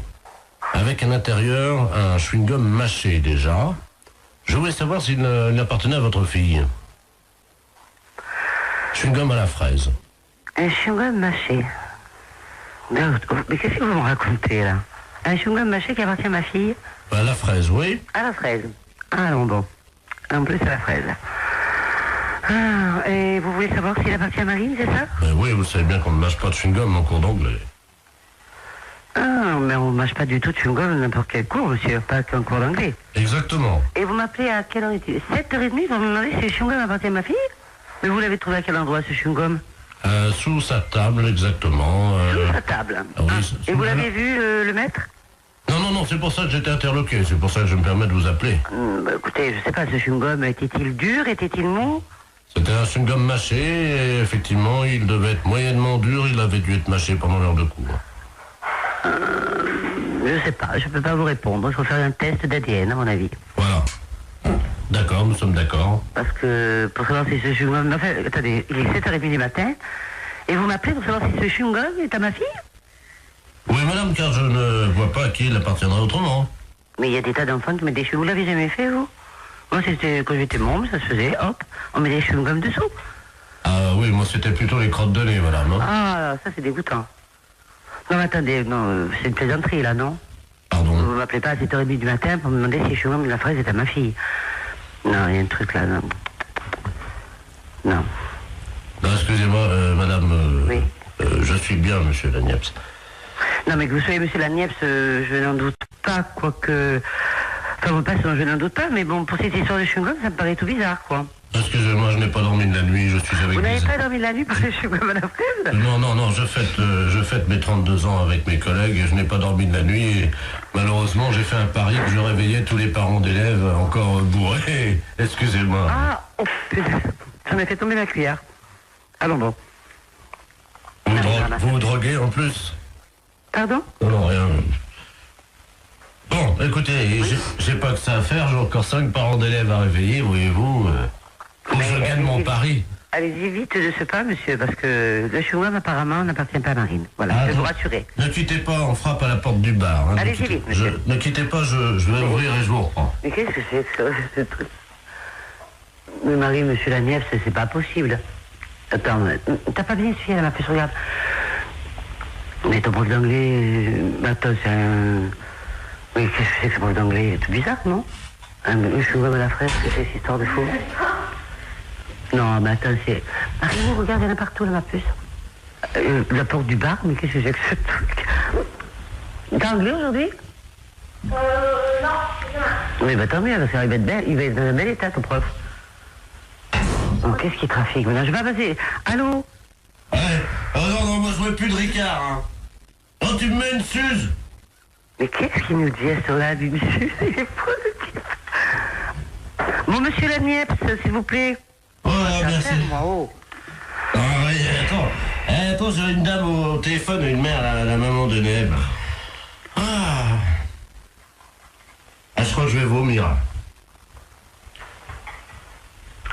avec à l'intérieur un chewing-gum mâché déjà Je voulais savoir s'il appartenait à votre fille. Chewing-gum à la fraise. Un chewing-gum mâché. Mais qu'est-ce que vous me racontez, là? Un chewing-gum mâché qui appartient à ma fille? À la fraise, oui. À la fraise. Ah non, bon. En plus, à la fraise. Ah, et vous voulez savoir s'il appartient à Marine, c'est ça? Oui, vous savez bien qu'on ne mâche pas de chewing-gum en cours d'anglais. Ah, mais on ne mâche pas du tout de chewing-gum n'importe quel cours, monsieur, pas qu'un cours d'anglais. Exactement. Et vous m'appelez à quelle heure est-il? 7h30, vous me demandez si le chewing-gum appartient à ma fille? Mais vous l'avez trouvé à quel endroit, ce chewing-gum? Sous sa table, exactement. Sous sa table. Ah, oui, et vous l'avez vu le mettre? Non, c'est pour ça que j'étais interloqué, c'est pour ça que je me permets de vous appeler. Écoutez, je sais pas, ce chewing-gum, était-il dur, était-il mou? C'était un chewing-gum mâché, et effectivement, il devait être moyennement dur, il avait dû être mâché pendant l'heure de cours. Je sais pas, je peux pas vous répondre, il faut faire un test d'ADN, à mon avis. Voilà. D'accord, nous sommes d'accord. Parce que, pour savoir si ce chewing-gum... Enfin, attendez, il est 7h30 du matin, et vous m'appelez pour savoir si ce chewing-gum est à ma fille? Oui, madame, car je ne vois pas à qui il appartiendrait autrement. Mais il y a des tas d'enfants qui mettent des chewing-gums. Vous l'avez jamais fait, vous? Moi, c'était quand j'étais môme, ça se faisait, hop, on met des chewing-gums dessous. Ah oui, moi, c'était plutôt les crottes de nez, madame. Hein. Ah, ça, c'est dégoûtant. Non, mais attendez, non, c'est une plaisanterie, là, non? Pardon? Vous m'appelez pas à 7h30 du matin pour me demander si le chewing-gum de la fraise est à ma fille. Non, il y a un truc, là, non. Non. Non, excusez-moi, madame, oui. Je suis bien, monsieur Lagneps. Non, mais que vous soyez monsieur Lagneps, je n'en doute pas, quoique... Enfin, vous passez, je n'en doute pas, mais bon, pour cette histoire de chewing-gum, ça me paraît tout bizarre, quoi. Excusez-moi, je n'ai pas dormi de la nuit, je suis avec... Vous n'avez pas dormi de la nuit pour le chewing-gum à la fraise? Non, je fête mes 32 ans avec mes collègues, et je n'ai pas dormi de la nuit, et malheureusement, j'ai fait un pari que je réveillais tous les parents d'élèves encore bourrés. Excusez-moi. Ah, oh, putain, j'en ai fait tomber ma cuillère. Allons bon. Vous vous droguez en plus? Pardon? Non, rien. Bon, écoutez, j'ai pas que ça à faire, j'ai encore 5 parents d'élèves à réveiller, voyez-vous. Faut que je gagne mon pari. Allez-y vite de ce pas, monsieur, parce que le chewing-gum apparemment n'appartient pas à Marine. Voilà, je vais vous rassurer. Ne quittez pas, on frappe à la porte du bar. Hein, allez-y vite, monsieur. Ne quittez pas, je vais ouvrir et je vous reprends. Mais qu'est-ce que c'est que ça, ce truc? Mais Marie, monsieur Lagneps, c'est pas possible. Attends, t'as pas bien suivi, elle m'a fait, regarde. Mais ton prof d'anglais, attends, c'est un... Oui, qu'est-ce que c'est que ce prof d'anglais? C'est tout bizarre, non? Un chewing-gum à la fraise, c'est cette histoire de fou? Non, mais attends, c'est... Marie, regarde, il y en a partout, là, ma puce. La porte du bar, mais qu'est-ce que c'est que ce truc? T'as anglais aujourd'hui? Non, oui, bah tant mieux, parce qu'il va être belle, il va être dans un bel état, ton prof. Oh, qu'est-ce qui trafique maintenant? Je vais pas passer. Allô? Ouais. Oh non, moi je veux plus de Ricard, hein. Oh, tu me mets une suze. Mais qu'est-ce qu'il nous dit à ce là, lui, monsieur? Bon, monsieur Lagneps, s'il vous plaît. Oh, merci. Oh. Ah oui, attends, j'ai une dame au téléphone, une mère, la maman de Neb. Je crois que je vais vomir.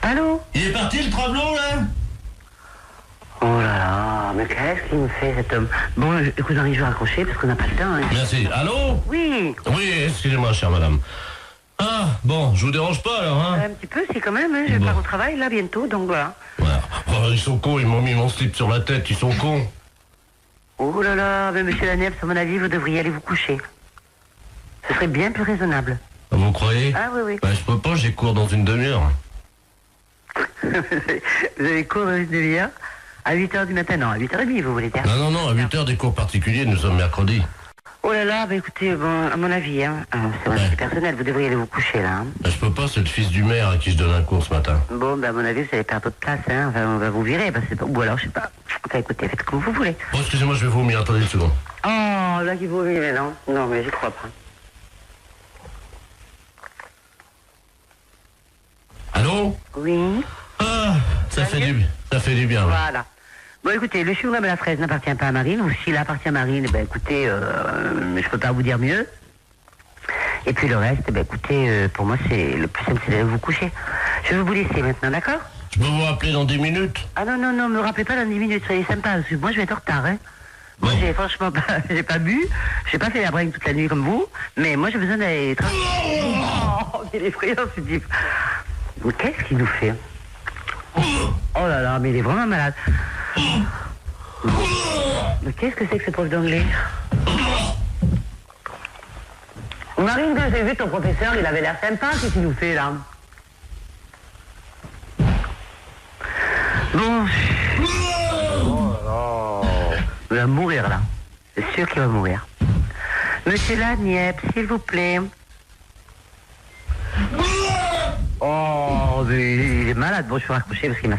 Allô? Il est parti le travelot, là? Oh là là, mais qu'est-ce qu'il me fait, cet homme? Bon, écoute, Henri, je vais raccrocher parce qu'on n'a pas le temps. Hein. Merci. Allô? Oui. Oui, excusez-moi, chère madame. Ah, bon, je vous dérange pas, alors, hein? Un petit peu, si, quand même, hein. Je vais pas au travail, là, bientôt, donc voilà. Voilà. Oh, ils sont cons, ils m'ont mis mon slip sur la tête, ils sont cons. Oh là là, mais monsieur Lagneps, à mon avis, vous devriez aller vous coucher. Ce serait bien plus raisonnable. Vous croyez? Ah oui, oui. Bah, je peux pas, j'ai cours dans une demi-heure. Vous avez cours dans une demi-heure? À 8h du matin? Non, à 8h30, vous voulez dire? Non, à 8h des cours particuliers, nous sommes mercredi. Oh là là, bah écoutez, bon, à mon avis, hein, c'est mon avis personnel, vous devriez aller vous coucher, là. Hein. Bah, je peux pas, c'est le fils du maire à qui je donne un cours ce matin. Bon, bah à mon avis, vous allez perdre votre place, hein, enfin, on va vous virer, parce que... Ou alors, je sais pas. Enfin, écoutez, faites comme vous voulez. Oh, excusez-moi, je vais vomir, attendez une seconde. Oh, là, qui vomit, mais non. Non, mais j'y crois pas. Allô? Oui. Ah, ça fait du bien. Voilà. Bon, écoutez, le chewing-gum à la fraise n'appartient pas à Marine, ou s'il appartient à Marine, ben écoutez, je peux pas vous dire mieux. Et puis le reste, ben écoutez, pour moi, c'est le plus simple, c'est d'aller vous coucher. Je vais vous laisser maintenant, d'accord? Je peux vous rappeler dans 10 minutes? Ah non, me rappelez pas dans 10 minutes, soyez sympa, parce que moi, je vais être en retard, hein. Moi, j'ai franchement pas, j'ai pas bu, j'ai pas fait la bringue toute la nuit comme vous, mais moi, j'ai besoin d'aller... il est effrayant ce type. Mais qu'est-ce qu'il nous fait? Oh là là, mais il est vraiment malade. Mais qu'est-ce que c'est que ce prof d'anglais? Marine, que j'ai vu ton professeur, il avait l'air sympa, qu'est-ce qu'il nous fait là? Bon. Oh là là. Il va mourir là. C'est sûr qu'il va mourir. Monsieur Laniep, s'il vous plaît. Oh, mais il est malade. Bon, je vais raccrocher parce qu'il m'a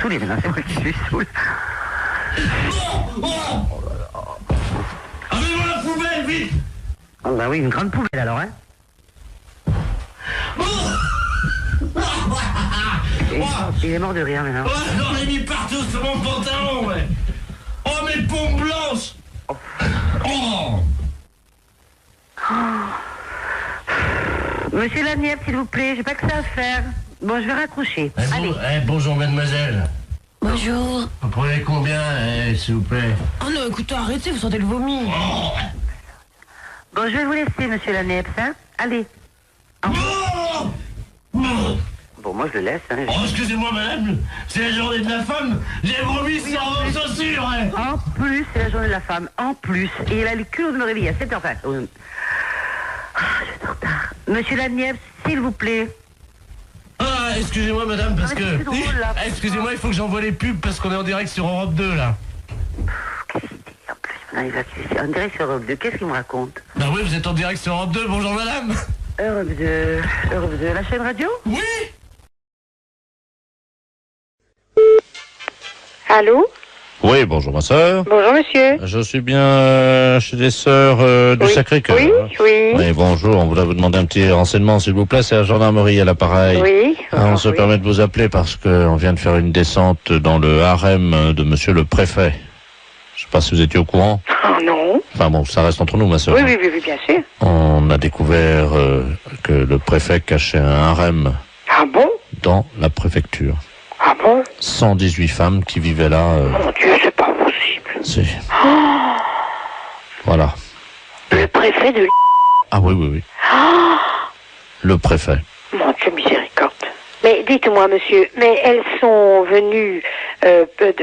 saoulé maintenant. C'est moi qui suis saoul. Oh là là. Avez-moi la poubelle, vite! Oh bah oui, une grande poubelle alors, hein. Il est mort de rire maintenant. Oh, j'en ai mis partout sur mon pantalon, ouais. Oh, mes pompes blanches. Oh. Monsieur Laniep, s'il vous plaît, j'ai pas que ça à faire. Bon, je vais raccrocher. Allez. Bonjour, mademoiselle. Bonjour. Vous prenez combien, s'il vous plaît? Oh non, écoutez, arrêtez, vous sentez le vomi. Oh. Bon, je vais vous laisser, monsieur Laniep, hein. Allez. Bon, moi je le laisse, hein. Oh, excusez-moi, madame, c'est la journée de la femme. J'ai vomi sur vos chaussures, hein. En plus, c'est la journée de la femme. En plus. Et il a le culot de me réveiller à 7h. Je suis en retard. Monsieur Laniep, s'il vous plaît. Ah, excusez-moi, madame, parce que... c'est drôle, là. Excusez-moi, il faut que j'envoie les pubs parce qu'on est en direct sur Europe 2, là. Qu'est-ce qu'il dit en plus? Non, il va en direct sur Europe 2. Qu'est-ce qu'il me raconte? Bah oui, vous êtes en direct sur Europe 2. Bonjour, madame. Europe 2, la chaîne radio? Oui. Allô? Oui, bonjour, ma sœur. Bonjour, monsieur. Je suis bien chez les sœurs du Sacré-Cœur. Oui, oui. Oui, bonjour, on voudrait vous demander un petit renseignement, s'il vous plaît. C'est la gendarmerie à l'appareil. Oui. On se permet de vous appeler parce qu'on vient de faire une descente dans le harem de monsieur le préfet. Je sais pas si vous étiez au courant. Oh non. Enfin bon, ça reste entre nous, ma sœur. Oui, bien sûr. On a découvert que le préfet cachait un harem. Ah bon? Dans la préfecture. Ah bon? 118 femmes qui vivaient là. Mon Dieu, c'est pas possible. Si. Oh, Voilà. le préfet de... Ah oui. Oh, Le préfet. mon Dieu, miséricorde. Mais dites-moi, monsieur, mais elles sont venues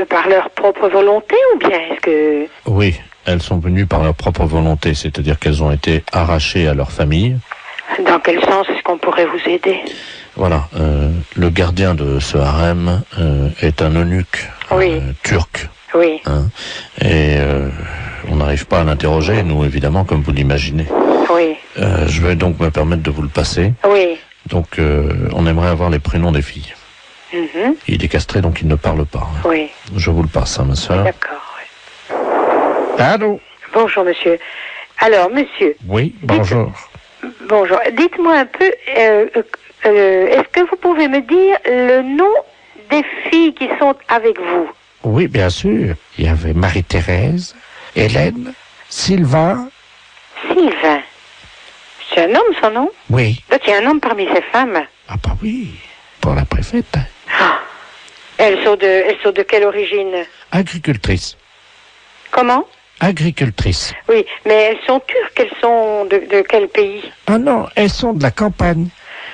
par leur propre volonté ou bien est-ce que... Oui, elles sont venues par leur propre volonté, c'est-à-dire qu'elles ont été arrachées à leur famille. Dans quel sens est-ce qu'on pourrait vous aider? Voilà, le gardien de ce harem est un eunuque turc. Oui. Hein, et on n'arrive pas à l'interroger, nous, évidemment, comme vous l'imaginez. Oui. Je vais donc me permettre de vous le passer. Oui. Donc, on aimerait avoir les prénoms des filles. Il est castré, donc il ne parle pas. Hein. Oui. Je vous le passe, hein, ma soeur. D'accord, oui. Allô? Bonjour, monsieur. Alors, monsieur. Oui, bonjour. Bonjour. Dites-moi un peu, est-ce que vous pouvez me dire le nom des filles qui sont avec vous? Oui, bien sûr. Il y avait Marie-Thérèse, Hélène, Sylvain. Sylvain. C'est un homme, son nom? Oui. Donc, il y a un homme parmi ces femmes. Ah bah oui, pour la préfète. Ah. Elles sont de quelle origine? Agricultrice. Comment? Agricultrice. Oui, mais elles sont turques, elles sont de quel pays? Ah non, elles sont de la campagne.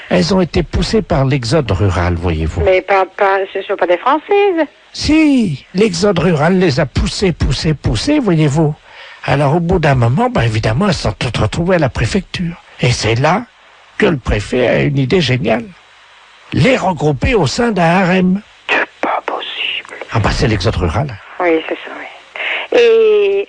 Elles ont été poussées par l'exode rural, voyez-vous. Mais ce ne sont pas des Françaises. Si, l'exode rural les a poussées, voyez-vous. Alors au bout d'un moment, évidemment, elles sont toutes retrouvées à la préfecture. Et c'est là que le préfet a une idée géniale. Les regrouper au sein d'un harem. C'est pas possible. Ah c'est l'exode rural. Oui, c'est ça, oui. Et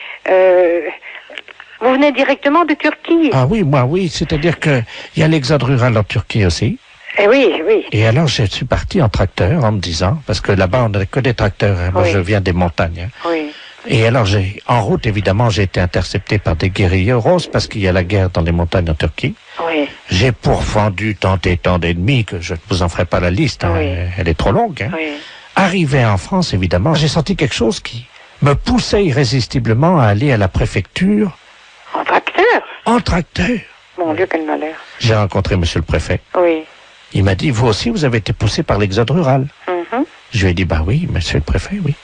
vous venez directement de Turquie? Ah oui, moi oui, c'est-à-dire qu'il y a l'exode rural en Turquie aussi. Eh oui. Et alors je suis parti en tracteur en me disant, parce que là-bas on n'a que des tracteurs, hein. Moi je viens des montagnes. Hein. Oui. Et alors en route évidemment j'ai été intercepté par des guérilleros parce qu'il y a la guerre dans les montagnes en Turquie. Oui. J'ai pourfendu tant d'ennemis que je ne vous en ferai pas la liste, hein. Elle est trop longue. Hein. Oui. Arrivé en France évidemment, j'ai senti quelque chose qui me poussait irrésistiblement à aller à la préfecture. En tracteur? En tracteur. Mon Dieu, quel malheur. J'ai rencontré monsieur le préfet. Oui. Il m'a dit, vous aussi, vous avez été poussé par l'exode rural. Je lui ai dit, oui, monsieur le préfet, oui.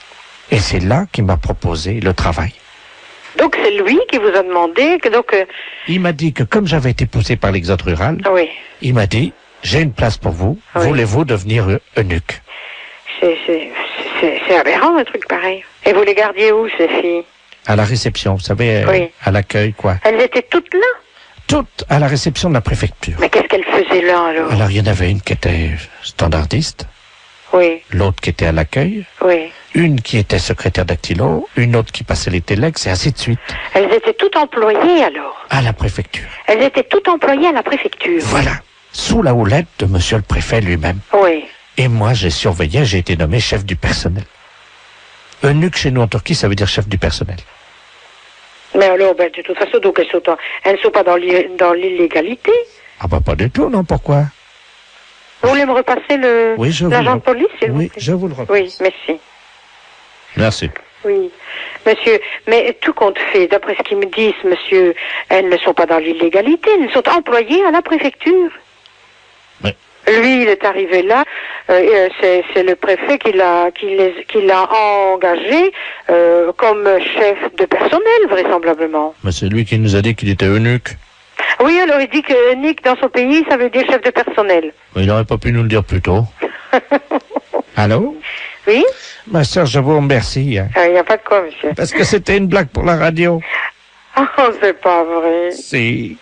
Et c'est là qu'il m'a proposé le travail. Donc c'est lui qui vous a demandé que donc... Il m'a dit que comme j'avais été poussé par l'exode rural, Oui. il m'a dit, j'ai une place pour vous, voulez-vous devenir eunuque? C'est aberrant un truc pareil. Et vous les gardiez où ces filles? À la réception, vous savez, Oui. à l'accueil, quoi. Elles étaient toutes là? Toutes à la réception de la préfecture. Mais qu'est-ce qu'elles faisaient là alors? Alors il y en avait une qui était standardiste, Oui, l'autre qui était à l'accueil, oui. une qui était secrétaire dactylo, une autre qui passait les téléx, et ainsi de suite. Elles étaient toutes employées alors? À la préfecture. Elles étaient toutes employées à la préfecture? Voilà. Sous la houlette de monsieur le préfet lui-même. Oui. Et moi, j'ai surveillé, j'ai été nommé chef du personnel. Eunuque chez nous en Turquie, ça veut dire chef du personnel. Mais alors, ben, de toute façon, donc elles ne sont pas dans l'illégalité. Ah bah pas du tout, non, pourquoi? Vous voulez me repasser Oui, je vous l'agent le- de police, s'il vous Oui, plaît? je vous le repasse. Oui, merci. Merci. Oui, monsieur, mais tout compte fait, d'après ce qu'ils me disent, monsieur, elles ne sont pas dans l'illégalité, elles sont employées à la préfecture. Oui. Lui, il est arrivé là, c'est le préfet qui l'a engagé comme chef de personnel, vraisemblablement. Mais c'est lui qui nous a dit qu'il était eunuque. Oui, alors il dit que Nick, dans son pays, ça veut dire chef de personnel. Mais il n'aurait pas pu nous le dire plus tôt. Allô? Oui? Ma sœur, je vous remercie. Hein, Il n'y a pas de quoi, monsieur. parce que c'était une blague pour la radio. Oh, c'est pas vrai. Si.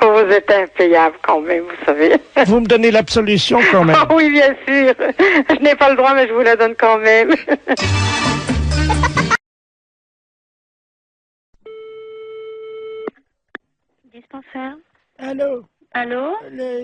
Vous êtes impayable quand même, vous savez. Vous me donnez l'absolution quand même. Ah oui, bien sûr. Je n'ai pas le droit, mais je vous la donne quand même. Dispensaire. Allô? Allô?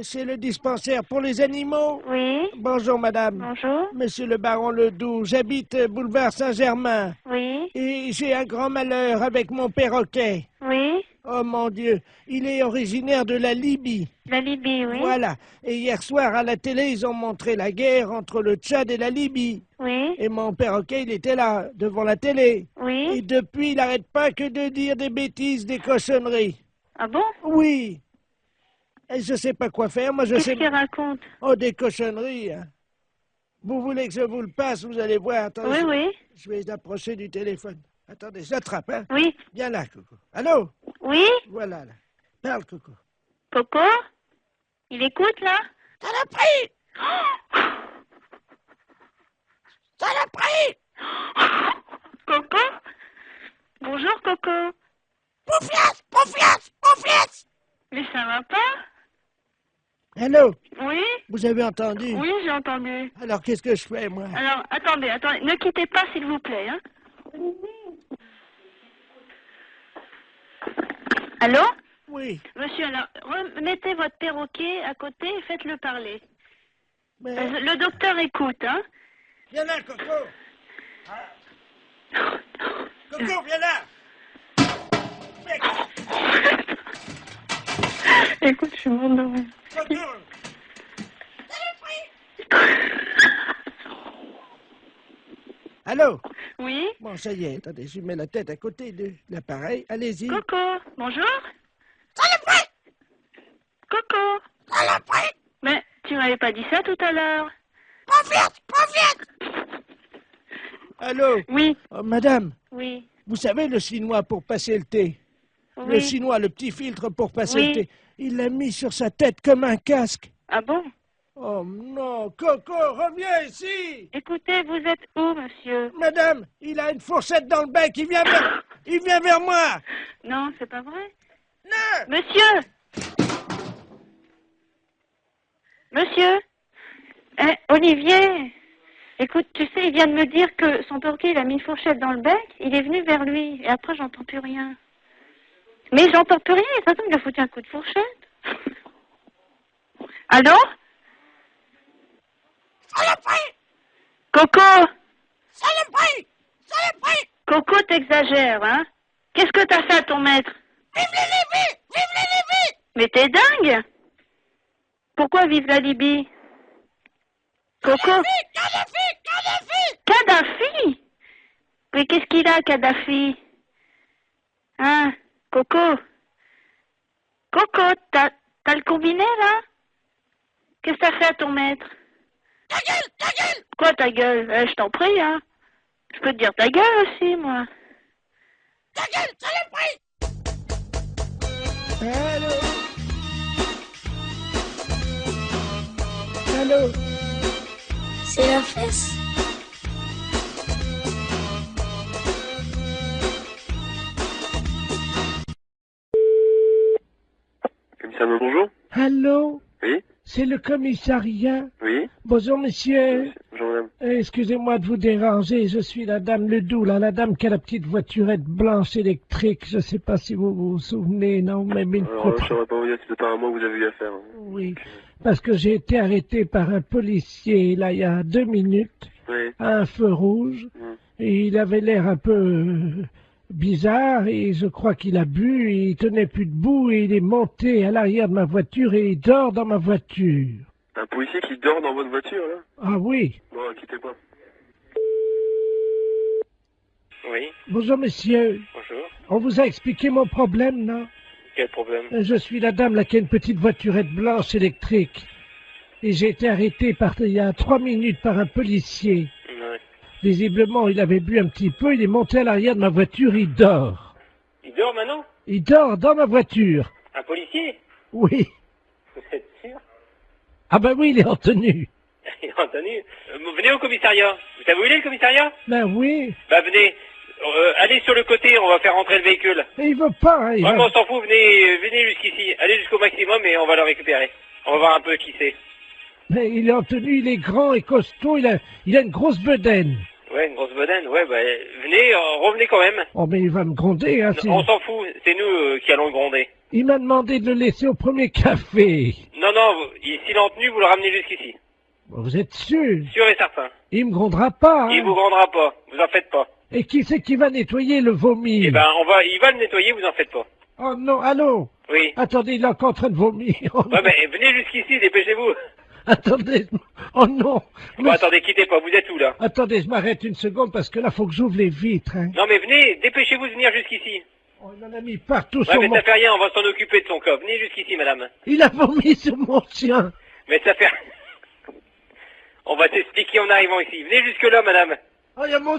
C'est le dispensaire pour les animaux? Oui. Bonjour, madame. Bonjour. Monsieur le baron Ledoux, j'habite boulevard Saint-Germain. Oui. Et j'ai un grand malheur avec mon perroquet. Oui. Oh mon Dieu, il est originaire de la Libye. La Libye, oui. Voilà. Et hier soir, à la télé, ils ont montré la guerre entre le Tchad et la Libye. Oui. Et mon perroquet, il était là, devant la télé. Oui. Et depuis, il n'arrête pas que de dire des bêtises, des cochonneries. Ah bon? Oui. Et je sais pas quoi faire, moi je Qu'est-ce sais... qu'il raconte? Oh, des cochonneries, hein. Vous voulez que je vous le passe, vous allez voir. Attendez, Oui, oui. Je vais approcher du téléphone. Attendez, j'attrape, hein. Oui. Viens là, Coco. Allô? Oui? Voilà, là. Parle, Coco. Coco? Il écoute, là? Ça l'a pris! Ça l'a pris! Coco? Bonjour, Coco. Poufias! Poufias! Poufias! Mais ça va pas? Allô? Oui? Vous avez entendu? Oui, j'ai entendu. Alors, qu'est-ce que je fais, moi? Alors, attendez, ne quittez pas, s'il vous plaît, hein? Allô? Oui. Monsieur, alors, mettez votre perroquet à côté et faites-le parler. Mais... Le docteur écoute, hein? Viens là, Coco! Coco, viens là! Écoute, je suis endormie. Coco! Allô? Oui? Bon, ça y est, attendez, je mets la tête à côté de l'appareil. Allez-y. Coco, bonjour? Coco? Mais tu m'avais pas dit ça tout à l'heure. Allô? Oui. Oh, madame, Oui. vous savez le chinois pour passer le thé? Le Oui. chinois, le petit filtre pour passer Oui. le thé. Il l'a mis sur sa tête comme un casque. Ah bon? Oh non, Coco, reviens ici! Écoutez, vous êtes où, monsieur? Madame, il a une fourchette dans le bec, il vient vers moi! Non, c'est pas vrai. Non! Monsieur! Monsieur? Olivier! Écoute, tu sais, il vient de me dire que son perroquet, il a mis une fourchette dans le bec, il est venu vers lui, et après, j'entends plus rien. Mais j'entends plus rien, et ça tombe, il a foutu un coup de fourchette. Allô? Coco! Coco, t'exagères, hein? Qu'est-ce que t'as fait à ton maître? Vive la Libye! Vive la Libye! Mais t'es dingue! Pourquoi vive la Libye? Coco? Kadhafi! Mais qu'est-ce qu'il a, Kadhafi? Hein? Coco? Coco, t'as le combiné, là? Qu'est-ce que t'as fait à ton maître? Ta gueule! Quoi, ta gueule? Je t'en prie, hein? Je peux te dire ta gueule aussi, moi. Ta gueule, saloperie! Allô? Allô? C'est la fesse. Commissariat, bonjour. Allô? Oui. C'est le commissariat? Oui. Bonjour, monsieur. Bonjour, madame. Excusez-moi de vous déranger, je suis la dame Ledoux, là, la dame qui a la petite voiturette blanche électrique. Je sais pas si vous vous souvenez, non, mais une Alors, fois- je saurais pas vous dire, c'est peut-être à moi que vous avez eu affaire. Hein. Oui, parce que j'ai été arrêté par un policier, là, il y a 2 minutes, Oui. à un feu rouge, et il avait l'air un peu bizarre, et je crois qu'il a bu, et il tenait plus debout, et il est monté à l'arrière de ma voiture, et il dort dans ma voiture. Un policier qui dort dans votre voiture, là? Ah oui. Bon, quittez pas. Oui, Bonjour, monsieur. bonjour. On vous a expliqué mon problème, non? Quel problème? Je suis la dame là qui a une petite voiturette blanche électrique. Et j'ai été arrêté il y a 3 minutes par un policier. Ouais. Visiblement, il avait bu un petit peu, il est monté à l'arrière de ma voiture, il dort. Il dort maintenant? Il dort dans ma voiture. Un policier? Oui. Vous êtes sûr? Ah ben oui, il est en tenue. Il a entendu. Venez au commissariat. Vous savez où il est le commissariat? Ben oui. Bah venez. Allez sur le côté, on va faire rentrer le véhicule. Mais il veut pas, hein, il Vraiment, va- on s'en fout, venez jusqu'ici. Allez jusqu'au maximum et on va le récupérer. On va voir un peu qui c'est. Mais il est en tenue, il est grand et costaud, il a une grosse bedaine. Ouais, une grosse bedaine, ouais, bah venez, revenez quand même. Oh mais il va me gronder, hein. On s'en fout, c'est nous qui allons le gronder. Il m'a demandé de le laisser au premier café. Non, s'il est en tenue, vous le ramenez jusqu'ici. Vous êtes sûr? Sûr et certain. Il me grondera pas, hein. Il vous grondera pas, vous en faites pas. Et qui c'est qui va nettoyer le vomi? Eh ben, il va le nettoyer, vous en faites pas. Oh non, allô? Oui. Attendez, il est encore en train de vomir. Oh, Ouais, mais venez jusqu'ici, dépêchez-vous. attendez, oh non. Bon, attendez, quittez pas, vous êtes où, là? Attendez, je m'arrête une seconde parce que là, faut que j'ouvre les vitres, hein. Non, mais venez, dépêchez-vous de venir jusqu'ici. Oh, il en a mis partout Ouais, sur mais mon... ça fait rien, on va s'en occuper de son cas. Venez jusqu'ici, madame. Il a vomi sur mon chien. Mais ça fait... On va t'expliquer en arrivant ici. Venez jusque-là, madame. Oh, il y a mon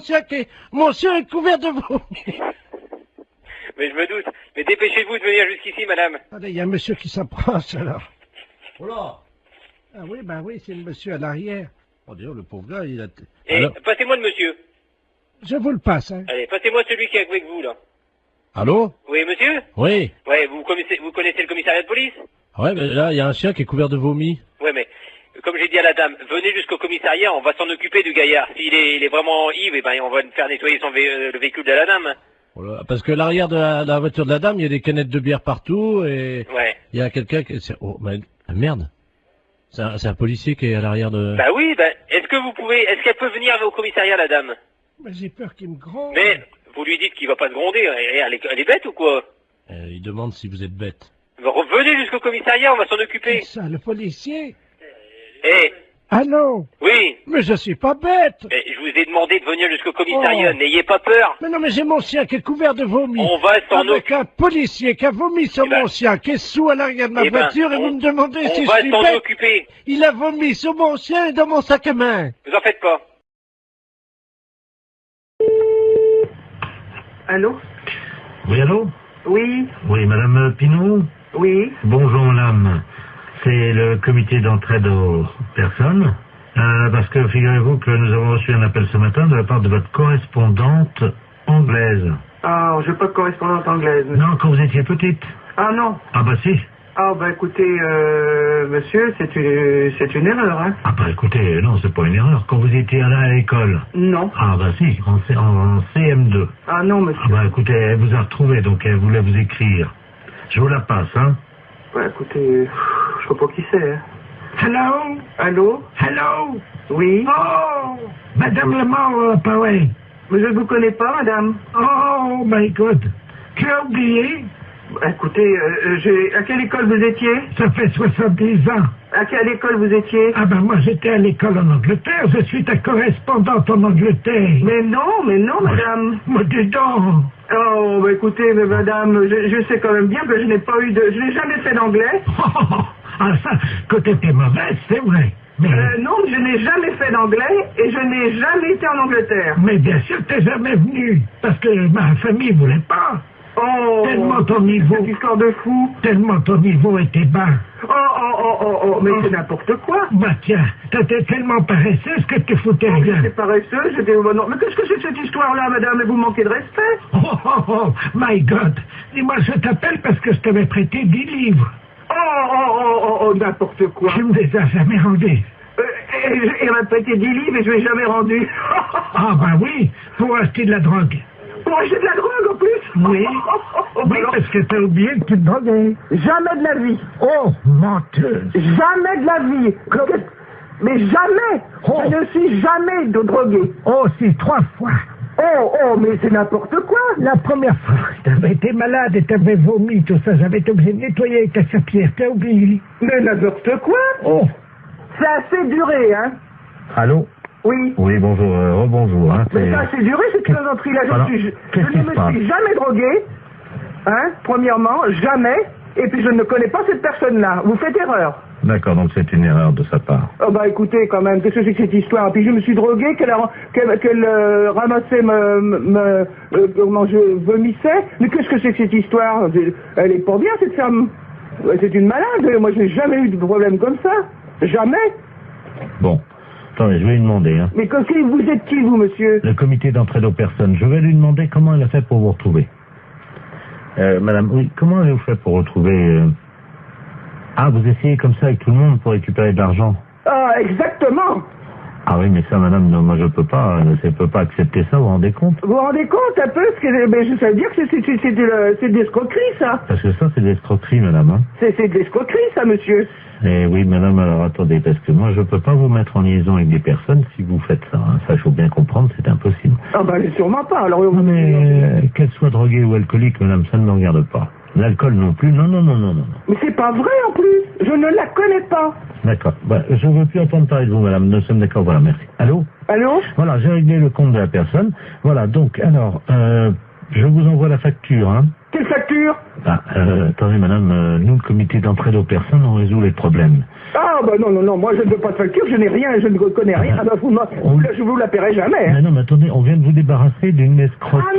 chien est couvert de vomi. Mais je me doute. Mais dépêchez-vous de venir jusqu'ici, madame. Attendez, il y a un monsieur qui s'approche, alors. Oh là. Ah oui, ben oui, c'est le monsieur à l'arrière. Oh, d'ailleurs, le pauvre gars, il a... Et passez-moi le monsieur. Je vous le passe, hein. Allez, passez-moi celui qui est avec vous, là. Allô? Oui, monsieur? Oui. Ouais, vous connaissez le commissariat de police? Ouais, mais là, il y a un chien qui est couvert de vomi. Ouais, mais comme j'ai dit à la dame, venez jusqu'au commissariat, on va s'en occuper du gaillard. S'il est, il est vraiment ivre, eh ben, on va faire nettoyer le véhicule de la dame. Voilà, parce que l'arrière de la voiture de la dame, il y a des canettes de bière partout et Ouais. il y a quelqu'un qui... Oh, mais merde. C'est un policier qui est à l'arrière de... Bah oui, bah, est-ce qu'elle peut venir au commissariat, la dame? Mais j'ai peur qu'il me gronde. Mais, vous lui dites qu'il va pas te gronder, elle est bête ou quoi? Il demande si vous êtes bête. Revenez jusqu'au commissariat, on va s'en occuper. Ça, le policier? Eh, Allô? oui, Mais je suis pas bête. mais je vous ai demandé de venir jusqu'au commissariat, Oh. n'ayez pas peur. Mais non, mais j'ai mon chien qui est couvert de vomi. On va s'en Avec un policier qui a vomi sur mon chien, qui est sous à l'arrière de ma Eh ben, voiture, et vous me demandez si on je va suis s'en bête. occuper. Il a vomi sur mon chien et dans mon sac à main. Vous en faites pas. Allô? Oui, allô? Oui, Oui, Madame Pinot? oui. Bonjour, Madame. C'est le comité d'entraide aux personnes. Parce que figurez-vous que nous avons reçu un appel ce matin de la part de votre correspondante anglaise. Ah, j'ai pas de correspondante anglaise. Non, quand vous étiez petite. Ah non. Ah bah si. Ah bah écoutez, monsieur, c'est une erreur, hein. Ah bah écoutez, non, c'est pas une erreur. Quand vous étiez là à l'école. Non. Ah bah si, en CM2. Ah non, monsieur. Ah bah écoutez, elle vous a retrouvé, donc elle voulait vous écrire. Je vous la passe, hein. Bah écoutez, je sais pas qui c'est, hein. Hello? Allô? Hello? Oui? Oh! Madame Lamar, pareil. Mais je ne vous connais pas, madame. Oh my God. Tu as oublié? Bah, écoutez, à quelle école vous étiez? Ça fait 70 ans. À quelle école vous étiez? Ah ben moi j'étais à l'école en Angleterre, je suis ta correspondante en Angleterre. Mais non, madame. Mais dis donc. Oh, bah écoutez, mais madame, je sais quand même bien que je n'ai jamais fait d'anglais. Ah ça, que t'étais mauvaise, c'est vrai. Non, je n'ai jamais fait d'anglais et je n'ai jamais été en Angleterre. Mais bien sûr que t'es jamais venu, parce que ma famille voulait pas. Oh, tellement ton niveau... cette histoire de fou. Tellement ton niveau était bas. Mais c'est n'importe quoi. Bah tiens, t'étais tellement paresseuse que tu foutais rien. J'étais paresseuse, j'étais... Non, mais qu'est-ce que c'est que cette histoire-là, madame? Vous manquez de respect. Oh, my God. Dis-moi, je t'appelle parce que je t'avais prêté 10 livres. N'importe quoi. Tu me les as jamais rendus. Il m'a prêté 10 livres et je ne l'ai jamais rendu. Ah bah oui, pour acheter de la drogue. Pour acheter de la drogue en plus? Oui. Oui, parce que t'as oublié que tu te droguais. Jamais de la vie. Oh, menteuse. Jamais de la vie. Mais jamais. Je ne suis jamais de drogué. Oh, si, 3 fois. Mais c'est n'importe quoi. La première fois, t'avais été malade et t'avais vomi, tout ça. J'avais été obligé de nettoyer avec ta serpillère. T'as oublié. Mais n'importe quoi. Oh. C'est assez duré, hein. Allô? Oui. Oui, bonjour, rebonjour. Hein, mais ça a assez duré, cette plaisanterie-là. Je ne me suis jamais drogué, hein, premièrement, jamais, et puis je ne connais pas cette personne-là. Vous faites erreur. D'accord, donc c'est une erreur de sa part. Oh bah écoutez, quand même, qu'est-ce que c'est que cette histoire? Puis je me suis drogué, qu'elle ramassait comment je vomissais. Mais qu'est-ce que c'est que cette histoire? Elle est pas bien, cette femme. C'est une malade. Moi, je n'ai jamais eu de problème comme ça. Jamais. Bon. Attendez, je vais lui demander. Hein. Mais vous êtes qui, vous, monsieur? Le comité d'entraide aux personnes. Je vais lui demander comment elle a fait pour vous retrouver. Madame, oui, comment avez-vous fait pour retrouver... Ah, vous essayez comme ça avec tout le monde pour récupérer de l'argent? Ah, exactement. Ah oui, mais ça, madame, non, moi je peux pas accepter ça, vous vous rendez compte? Vous vous rendez compte un peu? Ça veut dire que c'est de l'escroquerie, ça. Parce que ça, c'est de l'escroquerie, madame. Hein. C'est de l'escroquerie, ça, monsieur. Eh oui, madame, alors attendez, parce que moi je peux pas vous mettre en liaison avec des personnes si vous faites ça. Hein. Ça, il faut bien comprendre, c'est impossible. Ah bah, sûrement pas. Alors, non, mais qu'elle soit droguée ou alcoolique, madame, ça ne me regarde pas. L'alcool non plus, non. Mais c'est pas vrai en plus, je ne la connais pas. D'accord, bah, je ne veux plus entendre parler de vous, madame, nous sommes d'accord, voilà, merci. Allô? Allô? Voilà, j'ai réglé le compte de la personne. Voilà, donc, alors, je vous envoie la facture, hein. Quelle facture? Attendez, madame, nous, le comité d'entraide aux personnes, on résout les problèmes. Ah, bah non, moi je ne veux pas de facture, je n'ai rien, je ne connais rien. Ah, bah, je vous la paierai jamais. Hein. Mais attendez, on vient de vous débarrasser d'une escroque. Ah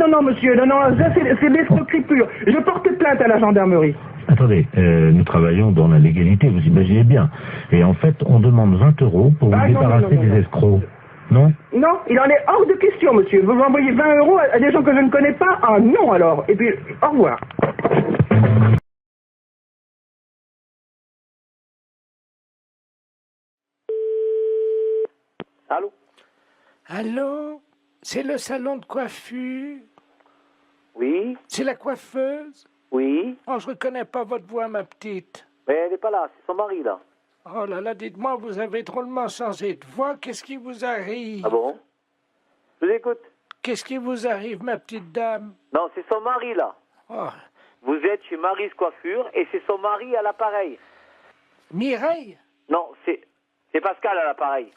non, monsieur, non, ça c'est l'escroquerie pure. Je porte plainte à la gendarmerie. Attendez, nous travaillons dans la légalité, vous imaginez bien. Et en fait, on demande 20 € pour vous débarrasser des escrocs. Non? Non, il en est hors de question, monsieur. Vous m'envoyez 20 € à des gens que je ne connais pas? Ah non, alors. Et puis, au revoir. Allô? Allô? C'est le salon de coiffure? Oui? C'est la coiffeuse? Oui? Oh, je reconnais pas votre voix, ma petite. Mais elle n'est pas là, c'est son mari, là. Oh là là, dites-moi, vous avez drôlement changé de voix. Qu'est-ce qui vous arrive? Ah bon? Je vous écoute. Qu'est-ce qui vous arrive, ma petite dame? Non, c'est son mari, là. Oh. Vous êtes chez Mary's Coiffure et c'est son mari à l'appareil. Mireille? Non, c'est Pascal à l'appareil.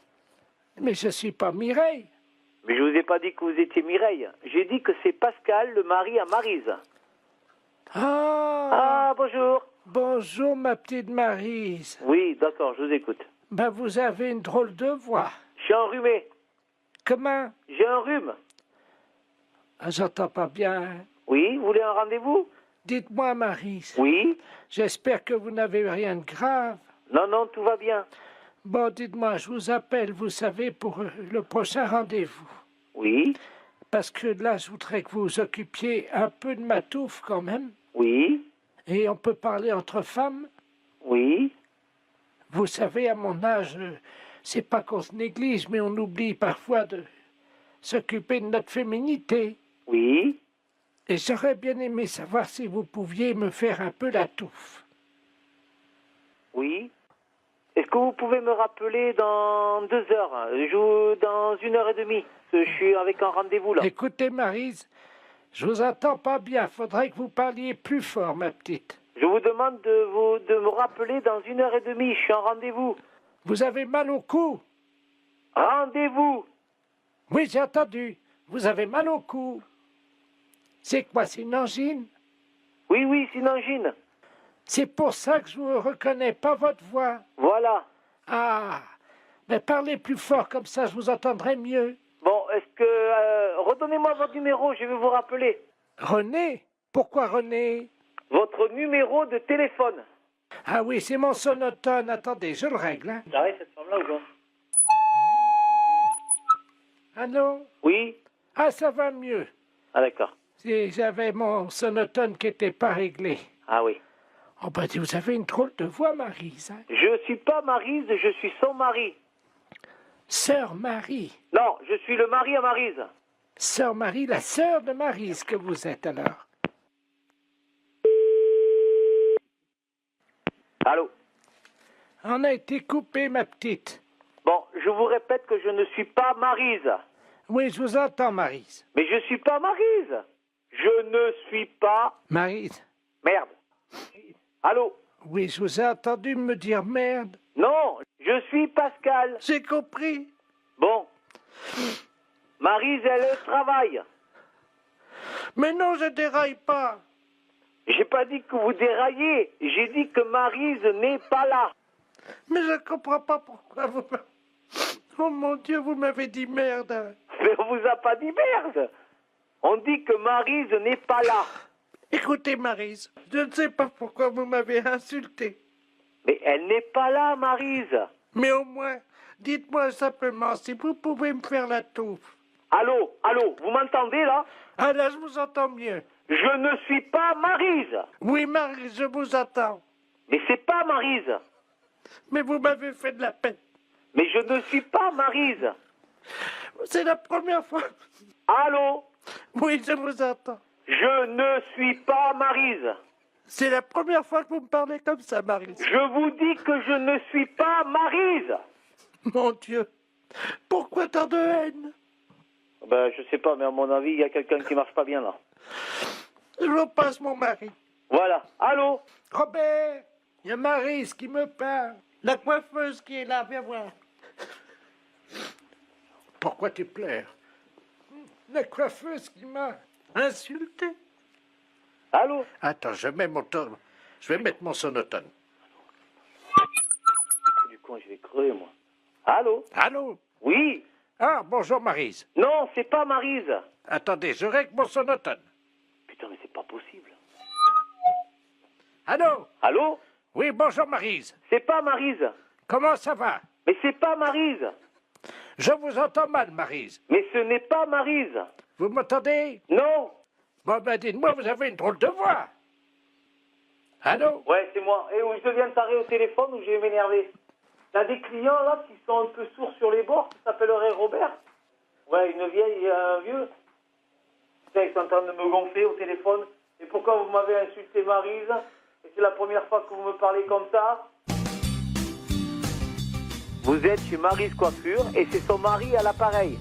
Mais je suis pas Mireille. Mais je vous ai pas dit que vous étiez Mireille. J'ai dit que c'est Pascal, le mari à Maryse. Ah, bonjour. Bonjour, ma petite Maryse. Oui, d'accord, je vous écoute. Ben, vous avez une drôle de voix. Je suis enrhumé. Comment? J'ai un rhume. Ah, j'entends pas bien. Oui, vous voulez un rendez-vous? Dites-moi, Maryse. Oui? J'espère que vous n'avez rien de grave. Non, tout va bien. Bon, dites-moi, je vous appelle, vous savez, pour le prochain rendez-vous. Oui? Parce que là, je voudrais que vous vous occupiez un peu de ma touffe, quand même. Oui? Et on peut parler entre femmes? Oui? Vous savez, à mon âge, c'est pas qu'on se néglige, mais on oublie parfois de s'occuper de notre féminité. Oui? Et j'aurais bien aimé savoir si vous pouviez me faire un peu la touffe. Oui? Est-ce que vous pouvez me rappeler dans 2 heures, dans 1h30? Je suis avec un rendez-vous là. Écoutez, Maryse, je vous entends pas bien. Faudrait que vous parliez plus fort, ma petite. Je vous demande de me rappeler dans 1h30. Je suis en rendez-vous. Vous avez mal au cou? Rendez-vous? Oui, j'ai entendu. Vous avez mal au cou. C'est quoi, c'est une angine? Oui, c'est une angine. C'est pour ça que je ne reconnais pas votre voix. Voilà. Ah, mais parlez plus fort, comme ça je vous entendrai mieux. Bon, est-ce que... redonnez-moi votre numéro, je vais vous rappeler. René? Pourquoi René? Votre numéro de téléphone. Ah oui, c'est mon sonotone. Attendez, je le règle. Hein. J'arrive cette femme-là ou quoi? Allô? Oui. Ah, ça va mieux. Ah d'accord. J'avais mon sonotone qui n'était pas réglé. Ah oui. Oh ben, vous avez une drôle de voix, Maryse. Hein? Je suis pas Maryse, je suis son mari. Sœur Marie. Non, je suis le mari à Maryse. Sœur Marie, la sœur de Maryse que vous êtes alors. Allô? On a été coupé, ma petite. Bon, je vous répète que je ne suis pas Maryse. Oui, je vous entends, Maryse. Mais je suis pas Maryse. Je ne suis pas... Maryse. Merde. Allô? Oui, je vous ai entendu me dire merde. Non, je suis Pascal. J'ai compris. Bon. Maryse, elle travaille. Mais non, je déraille pas. J'ai pas dit que vous déraillez. J'ai dit que Maryse n'est pas là. Mais je comprends pas pourquoi vous... Oh mon Dieu, vous m'avez dit merde. Mais on vous a pas dit merde. On dit que Maryse n'est pas là. Écoutez, Maryse, je ne sais pas pourquoi vous m'avez insulté. Mais elle n'est pas là, Maryse. Mais au moins, dites-moi simplement si vous pouvez me faire la touffe. Allô, vous m'entendez là? Ah là, je vous entends mieux. Je ne suis pas Maryse. Oui, Maryse, je vous entends. Mais c'est pas Maryse. Mais vous m'avez fait de la peine. Mais je ne suis pas Maryse. C'est la première fois. Allô? Oui, je vous entends. Je ne suis pas Maryse. C'est la première fois que vous me parlez comme ça, Maryse. Je vous dis que je ne suis pas Maryse. Mon Dieu, pourquoi tant de haine? Ben, je sais pas, mais à mon avis, il y a quelqu'un qui marche pas bien là. Je vous passe mon mari. Voilà. Allô? Robert, il y a Maryse qui me parle. La coiffeuse qui est là, viens voir. Pourquoi tu pleures? La coiffeuse qui m'a insulté. Allô? Attends, je vais mettre mon sonotone. Du con, je vais crever, moi. Allô? Allô? Oui? Ah, bonjour Maryse. Non, c'est pas Maryse. Attendez, je règle mon sonotone. Putain, mais c'est pas possible. Allô? Allô? Oui, bonjour Maryse. C'est pas Maryse. Comment ça va? Mais c'est pas Maryse. Je vous entends mal, Maryse. Mais ce n'est pas Maryse. Vous m'entendez? Non. Bon, ben dites-moi, vous avez une drôle de voix. Allô? Ouais, c'est moi. Et où je deviens taré au téléphone ou je vais m'énerver. T'as des clients là qui sont un peu sourds sur les bords, qui s'appelleraient Robert. Ouais, une vieille et un vieux. Putain, ils sont en train de me gonfler au téléphone. Et pourquoi vous m'avez insulté Maryse? Et c'est la première fois que vous me parlez comme ça. Vous êtes chez Maryse Coiffure et c'est son mari à l'appareil.